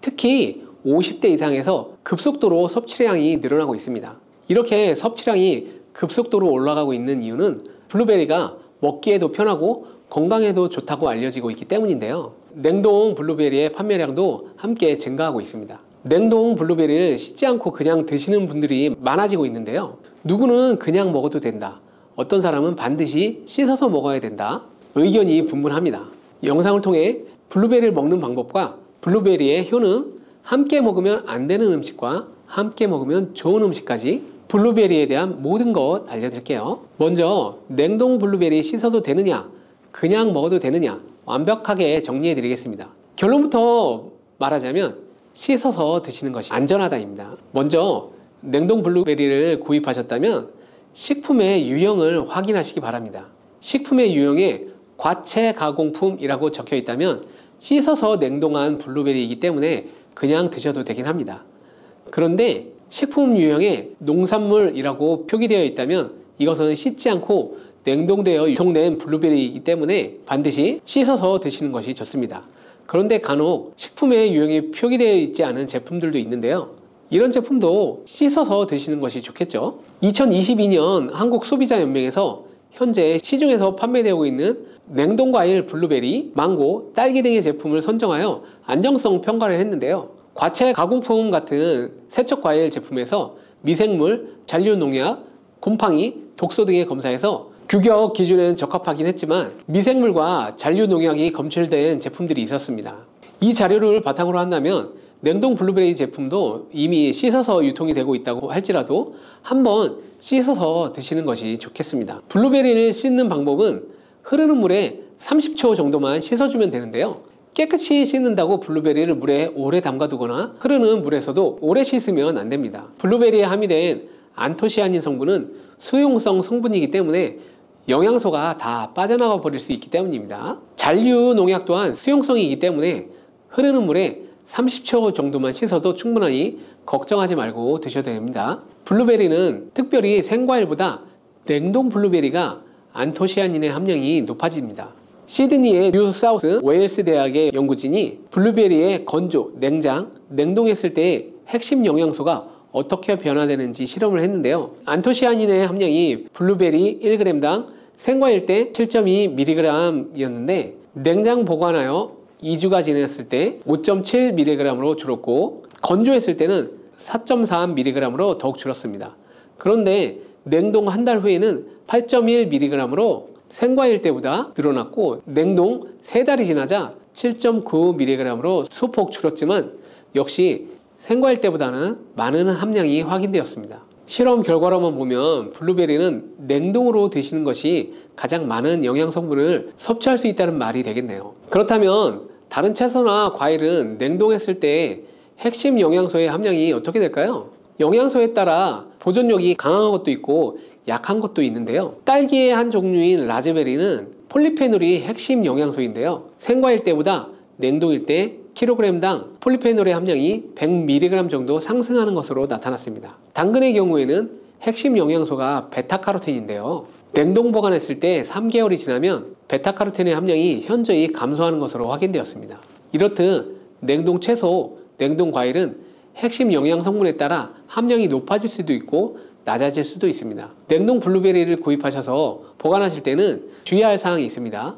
특히 50대 이상에서 급속도로 섭취량이 늘어나고 있습니다. 이렇게 섭취량이 급속도로 올라가고 있는 이유는 블루베리가 먹기에도 편하고 건강에도 좋다고 알려지고 있기 때문인데요. 냉동 블루베리의 판매량도 함께 증가하고 있습니다. 냉동 블루베리를 씻지 않고 그냥 드시는 분들이 많아지고 있는데요. 누구는 그냥 먹어도 된다. 어떤 사람은 반드시 씻어서 먹어야 된다. 의견이 분분합니다. 영상을 통해 블루베리를 먹는 방법과 블루베리의 효능, 함께 먹으면 안 되는 음식과 함께 먹으면 좋은 음식까지 블루베리에 대한 모든 것 알려드릴게요. 먼저 냉동 블루베리 씻어도 되느냐, 그냥 먹어도 되느냐 완벽하게 정리해 드리겠습니다. 결론부터 말하자면 씻어서 드시는 것이 안전하다입니다. 먼저 냉동 블루베리를 구입하셨다면 식품의 유형을 확인하시기 바랍니다. 식품의 유형에 과체 가공품이라고 적혀 있다면 씻어서 냉동한 블루베리이기 때문에 그냥 드셔도 되긴 합니다. 그런데 식품 유형에 농산물이라고 표기되어 있다면 이것은 씻지 않고 냉동되어 유통된 블루베리이기 때문에 반드시 씻어서 드시는 것이 좋습니다. 그런데 간혹 식품의 유형이 표기되어 있지 않은 제품들도 있는데요. 이런 제품도 씻어서 드시는 것이 좋겠죠. 2022년 한국소비자연맹에서 현재 시중에서 판매되고 있는 냉동과일 블루베리, 망고, 딸기 등의 제품을 선정하여 안정성 평가를 했는데요. 과체 가공품 같은 세척과일 제품에서 미생물, 잔류농약, 곰팡이, 독소 등의 검사에서 규격 기준에는 적합하긴 했지만 미생물과 잔류농약이 검출된 제품들이 있었습니다. 이 자료를 바탕으로 한다면 냉동 블루베리 제품도 이미 씻어서 유통이 되고 있다고 할지라도 한번 씻어서 드시는 것이 좋겠습니다. 블루베리를 씻는 방법은 흐르는 물에 30초 정도만 씻어주면 되는데요. 깨끗이 씻는다고 블루베리를 물에 오래 담가두거나 흐르는 물에서도 오래 씻으면 안 됩니다. 블루베리에 함유된 안토시아닌 성분은 수용성 성분이기 때문에 영양소가 다 빠져나가 버릴 수 있기 때문입니다. 잔류 농약 또한 수용성이기 때문에 흐르는 물에 30초 정도만 씻어도 충분하니 걱정하지 말고 드셔도 됩니다. 블루베리는 특별히 생과일보다 냉동 블루베리가 안토시아닌의 함량이 높아집니다. 시드니의 뉴사우스 웨일스 대학의 연구진이 블루베리의 건조, 냉장, 냉동했을 때의 핵심 영양소가 어떻게 변화되는지 실험을 했는데요. 안토시아닌의 함량이 블루베리 1g당 생과일 때 7.2mg이었는데 냉장 보관하여 2주가 지났을 때 5.7mg으로 줄었고 건조했을 때는 4.3mg으로 더욱 줄었습니다. 그런데 냉동 한 달 후에는 8.1mg으로 생과일 때보다 늘어났고 냉동 3달이 지나자 7.9mg으로 소폭 줄었지만 역시 생과일 때보다는 많은 함량이 확인되었습니다. 실험 결과로만 보면 블루베리는 냉동으로 드시는 것이 가장 많은 영양 성분을 섭취할 수 있다는 말이 되겠네요. 그렇다면 다른 채소나 과일은 냉동했을 때 핵심 영양소의 함량이 어떻게 될까요? 영양소에 따라 보존력이 강한 것도 있고 약한 것도 있는데요. 딸기의 한 종류인 라즈베리는 폴리페놀이 핵심 영양소인데요. 생과일 때보다 냉동일 때 킬로그램당 폴리페놀의 함량이 100mg 정도 상승하는 것으로 나타났습니다. 당근의 경우에는 핵심 영양소가 베타카로틴인데요. 냉동 보관했을 때 3개월이 지나면 베타카로틴의 함량이 현저히 감소하는 것으로 확인되었습니다. 이렇듯 냉동 채소, 냉동 과일은 핵심 영양 성분에 따라 함량이 높아질 수도 있고 낮아질 수도 있습니다. 냉동 블루베리를 구입하셔서 보관하실 때는 주의할 사항이 있습니다.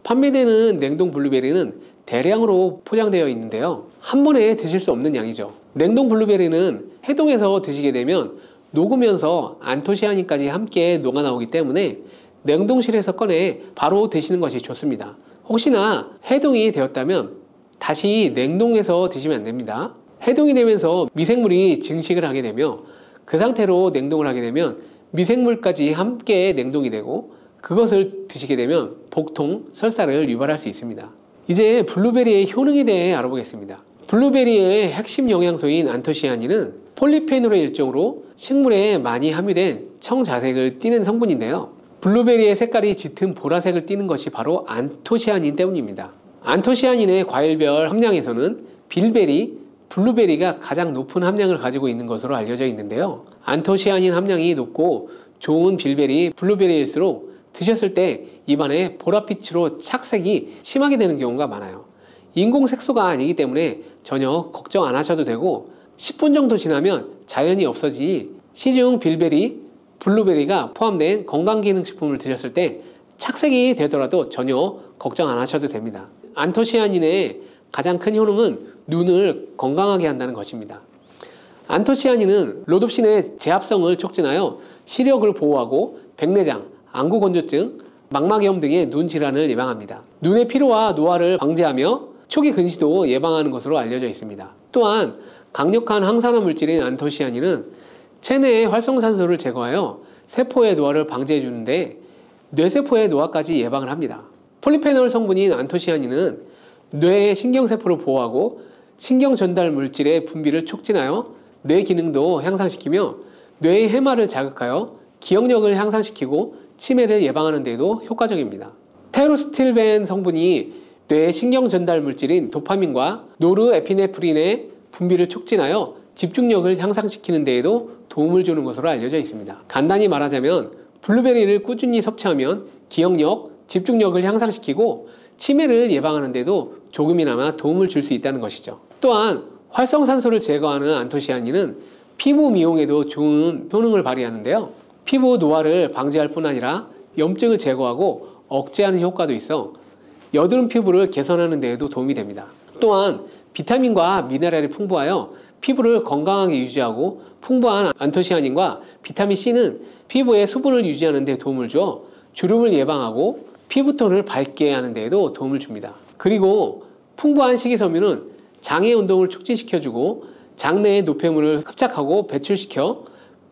판매되는 냉동 블루베리는 대량으로 포장되어 있는데요. 한 번에 드실 수 없는 양이죠. 냉동 블루베리는 해동해서 드시게 되면 녹으면서 안토시아닌까지 함께 녹아 나오기 때문에 냉동실에서 꺼내 바로 드시는 것이 좋습니다. 혹시나 해동이 되었다면 다시 냉동해서 드시면 안 됩니다. 해동이 되면서 미생물이 증식을 하게 되며 그 상태로 냉동을 하게 되면 미생물까지 함께 냉동이 되고 그것을 드시게 되면 복통, 설사를 유발할 수 있습니다. 이제 블루베리의 효능에 대해 알아보겠습니다. 블루베리의 핵심 영양소인 안토시아닌은 폴리페놀의 일종으로 식물에 많이 함유된 청자색을 띠는 성분인데요. 블루베리의 색깔이 짙은 보라색을 띠는 것이 바로 안토시아닌 때문입니다. 안토시아닌의 과일별 함량에서는 빌베리, 블루베리가 가장 높은 함량을 가지고 있는 것으로 알려져 있는데요. 안토시아닌 함량이 높고 좋은 빌베리, 블루베리일수록 드셨을 때 입안에 보랏빛으로 착색이 심하게 되는 경우가 많아요. 인공 색소가 아니기 때문에 전혀 걱정 안 하셔도 되고 10분 정도 지나면 자연히 없어지니 시중 빌베리, 블루베리가 포함된 건강기능식품을 드셨을 때 착색이 되더라도 전혀 걱정 안 하셔도 됩니다. 안토시아닌의 가장 큰 효능은 눈을 건강하게 한다는 것입니다. 안토시아닌은 로둑신의 제합성을 촉진하여 시력을 보호하고 백내장, 안구건조증, 망막염 등의 눈 질환을 예방합니다. 눈의 피로와 노화를 방지하며 초기 근시도 예방하는 것으로 알려져 있습니다. 또한 강력한 항산화 물질인 안토시아닌은 체내의 활성산소를 제거하여 세포의 노화를 방지해 주는데 뇌세포의 노화까지 예방을 합니다. 폴리페놀 성분인 안토시아닌은 뇌의 신경세포를 보호하고 신경 전달 물질의 분비를 촉진하여 뇌 기능도 향상시키며 뇌의 해마를 자극하여 기억력을 향상시키고 치매를 예방하는 데도 효과적입니다. 테로스틸벤 성분이 뇌의 신경 전달 물질인 도파민과 노르에피네프린의 분비를 촉진하여 집중력을 향상시키는 데에도 도움을 주는 것으로 알려져 있습니다. 간단히 말하자면 블루베리를 꾸준히 섭취하면 기억력, 집중력을 향상시키고 치매를 예방하는 데도 조금이나마 도움을 줄 수 있다는 것이죠. 또한 활성산소를 제거하는 안토시아닌은 피부 미용에도 좋은 효능을 발휘하는데요. 피부 노화를 방지할 뿐 아니라 염증을 제거하고 억제하는 효과도 있어 여드름 피부를 개선하는 데에도 도움이 됩니다. 또한 비타민과 미네랄이 풍부하여 피부를 건강하게 유지하고 풍부한 안토시아닌과 비타민C는 피부의 수분을 유지하는 데 도움을 주어 주름을 예방하고 피부톤을 밝게 하는 데에도 도움을 줍니다. 그리고 풍부한 식이섬유는 장의 운동을 촉진시켜주고 장내의 노폐물을 흡착하고 배출시켜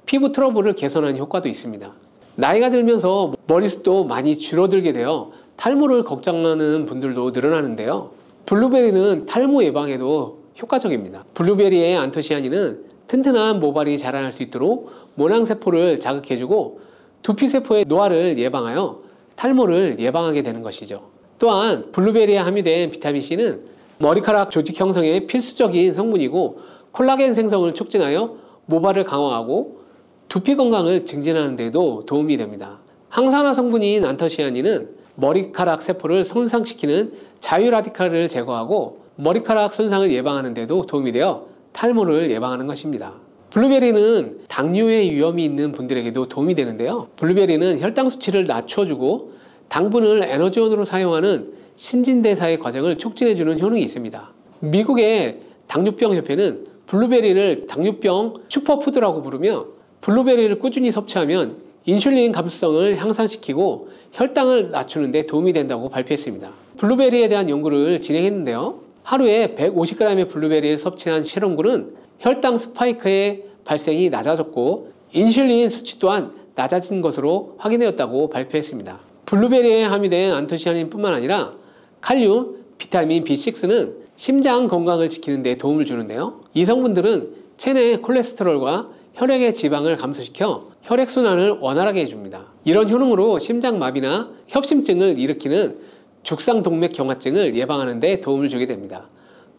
피부 트러블을 개선하는 효과도 있습니다. 나이가 들면서 머리숱도 많이 줄어들게 되어 탈모를 걱정하는 분들도 늘어나는데요. 블루베리는 탈모 예방에도 효과적입니다. 블루베리의 안토시아닌은 튼튼한 모발이 자라날 수 있도록 모낭세포를 자극해주고 두피세포의 노화를 예방하여 탈모를 예방하게 되는 것이죠. 또한 블루베리에 함유된 비타민C는 머리카락 조직 형성에 필수적인 성분이고 콜라겐 생성을 촉진하여 모발을 강화하고 두피 건강을 증진하는 데도 도움이 됩니다. 항산화 성분인 안토시아닌은 머리카락 세포를 손상시키는 자유라디칼을 제거하고 머리카락 손상을 예방하는 데도 도움이 되어 탈모를 예방하는 것입니다. 블루베리는 당뇨의 위험이 있는 분들에게도 도움이 되는데요. 블루베리는 혈당 수치를 낮춰주고 당분을 에너지원으로 사용하는 신진대사의 과정을 촉진해주는 효능이 있습니다. 미국의 당뇨병 협회는 블루베리를 당뇨병 슈퍼푸드라고 부르며 블루베리를 꾸준히 섭취하면 인슐린 감수성을 향상시키고 혈당을 낮추는 데 도움이 된다고 발표했습니다. 블루베리에 대한 연구를 진행했는데요. 하루에 150g의 블루베리를 섭취한 실험군은 혈당 스파이크의 발생이 낮아졌고 인슐린 수치 또한 낮아진 것으로 확인되었다고 발표했습니다. 블루베리에 함유된 안토시아닌 뿐만 아니라 칼륨, 비타민 B6는 심장 건강을 지키는 데 도움을 주는데요. 이 성분들은 체내 콜레스테롤과 혈액의 지방을 감소시켜 혈액순환을 원활하게 해줍니다. 이런 효능으로 심장마비나 협심증을 일으키는 죽상동맥경화증을 예방하는 데 도움을 주게 됩니다.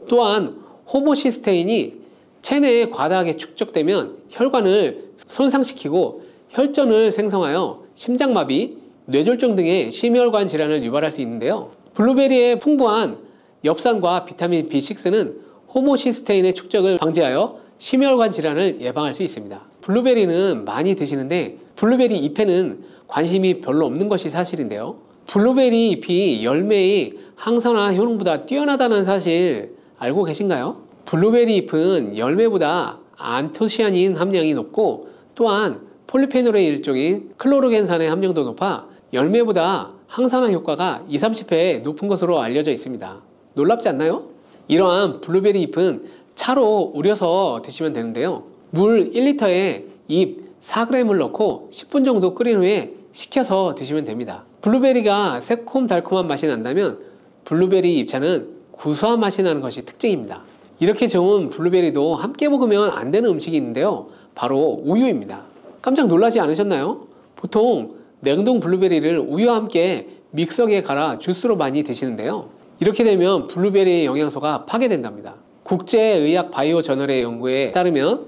또한 호모시스테인이 체내에 과다하게 축적되면 혈관을 손상시키고 혈전을 생성하여 심장마비, 뇌졸중 등의 심혈관 질환을 유발할 수 있는데요. 블루베리에 풍부한 엽산과 비타민 B6는 호모시스테인의 축적을 방지하여 심혈관 질환을 예방할 수 있습니다. 블루베리는 많이 드시는데 블루베리 잎에는 관심이 별로 없는 것이 사실인데요. 블루베리 잎이 열매의 항산화 효능보다 뛰어나다는 사실 알고 계신가요? 블루베리 잎은 열매보다 안토시아닌 함량이 높고 또한 폴리페놀의 일종인 클로로겐산의 함량도 높아 열매보다 항산화 효과가 20-30배 높은 것으로 알려져 있습니다. 놀랍지 않나요? 이러한 블루베리 잎은 차로 우려서 드시면 되는데요. 물 1리터에 잎 4g을 넣고 10분 정도 끓인 후에 식혀서 드시면 됩니다. 블루베리가 새콤달콤한 맛이 난다면 블루베리 잎차는 구수한 맛이 나는 것이 특징입니다. 이렇게 좋은 블루베리도 함께 먹으면 안 되는 음식이 있는데요. 바로 우유입니다. 깜짝 놀라지 않으셨나요? 보통 냉동 블루베리를 우유와 함께 믹서기에 갈아 주스로 많이 드시는데요. 이렇게 되면 블루베리의 영양소가 파괴된답니다. 국제의학 바이오 저널의 연구에 따르면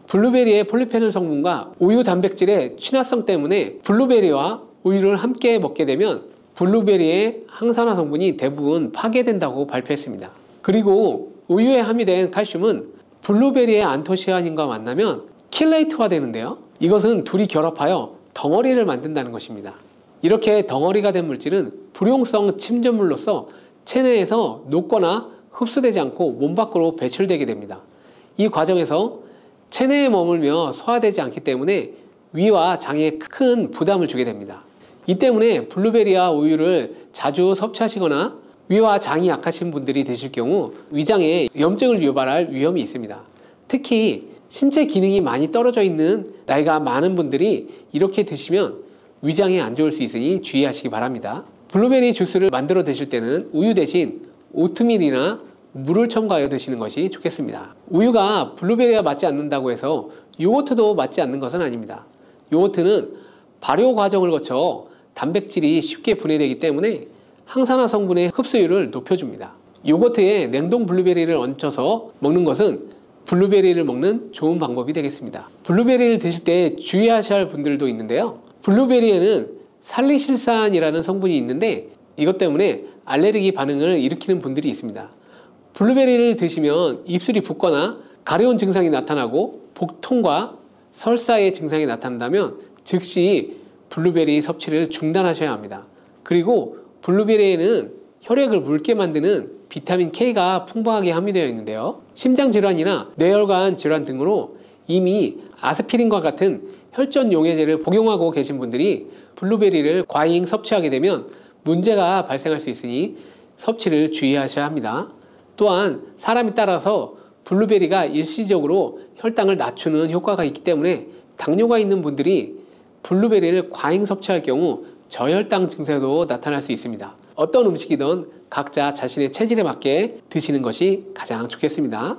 블루베리의 폴리페놀 성분과 우유 단백질의 친화성 때문에 블루베리와 우유를 함께 먹게 되면 블루베리의 항산화 성분이 대부분 파괴된다고 발표했습니다. 그리고 우유에 함유된 칼슘은 블루베리의 안토시아닌과 만나면 킬레이트화 되는데요. 이것은 둘이 결합하여 덩어리를 만든다는 것입니다. 이렇게 덩어리가 된 물질은 불용성 침전물로서 체내에서 녹거나 흡수되지 않고 몸 밖으로 배출되게 됩니다. 이 과정에서 체내에 머물며 소화되지 않기 때문에 위와 장에 큰 부담을 주게 됩니다. 이 때문에 블루베리와 우유를 자주 섭취하시거나 위와 장이 약하신 분들이 드실 경우 위장에 염증을 유발할 위험이 있습니다. 특히 신체 기능이 많이 떨어져 있는 나이가 많은 분들이 이렇게 드시면 위장에 안 좋을 수 있으니 주의하시기 바랍니다. 블루베리 주스를 만들어 드실 때는 우유 대신 오트밀이나 물을 첨가하여 드시는 것이 좋겠습니다. 우유가 블루베리와 맞지 않는다고 해서 요거트도 맞지 않는 것은 아닙니다. 요거트는 발효 과정을 거쳐 단백질이 쉽게 분해되기 때문에 항산화 성분의 흡수율을 높여줍니다. 요거트에 냉동 블루베리를 얹혀서 먹는 것은 블루베리를 먹는 좋은 방법이 되겠습니다. 블루베리를 드실 때 주의하셔야 할 분들도 있는데요. 블루베리에는 살리실산이라는 성분이 있는데 이것 때문에 알레르기 반응을 일으키는 분들이 있습니다. 블루베리를 드시면 입술이 붓거나 가려운 증상이 나타나고 복통과 설사의 증상이 나타난다면 즉시 블루베리 섭취를 중단하셔야 합니다. 그리고 블루베리에는 혈액을 묽게 만드는 비타민 K가 풍부하게 함유되어 있는데요. 심장질환이나 뇌혈관 질환 등으로 이미 아스피린과 같은 혈전 용해제를 복용하고 계신 분들이 블루베리를 과잉 섭취하게 되면 문제가 발생할 수 있으니 섭취를 주의하셔야 합니다. 또한 사람에 따라서 블루베리가 일시적으로 혈당을 낮추는 효과가 있기 때문에 당뇨가 있는 분들이 블루베리를 과잉 섭취할 경우 저혈당 증세도 나타날 수 있습니다. 어떤 음식이든 각자 자신의 체질에 맞게 드시는 것이 가장 좋겠습니다.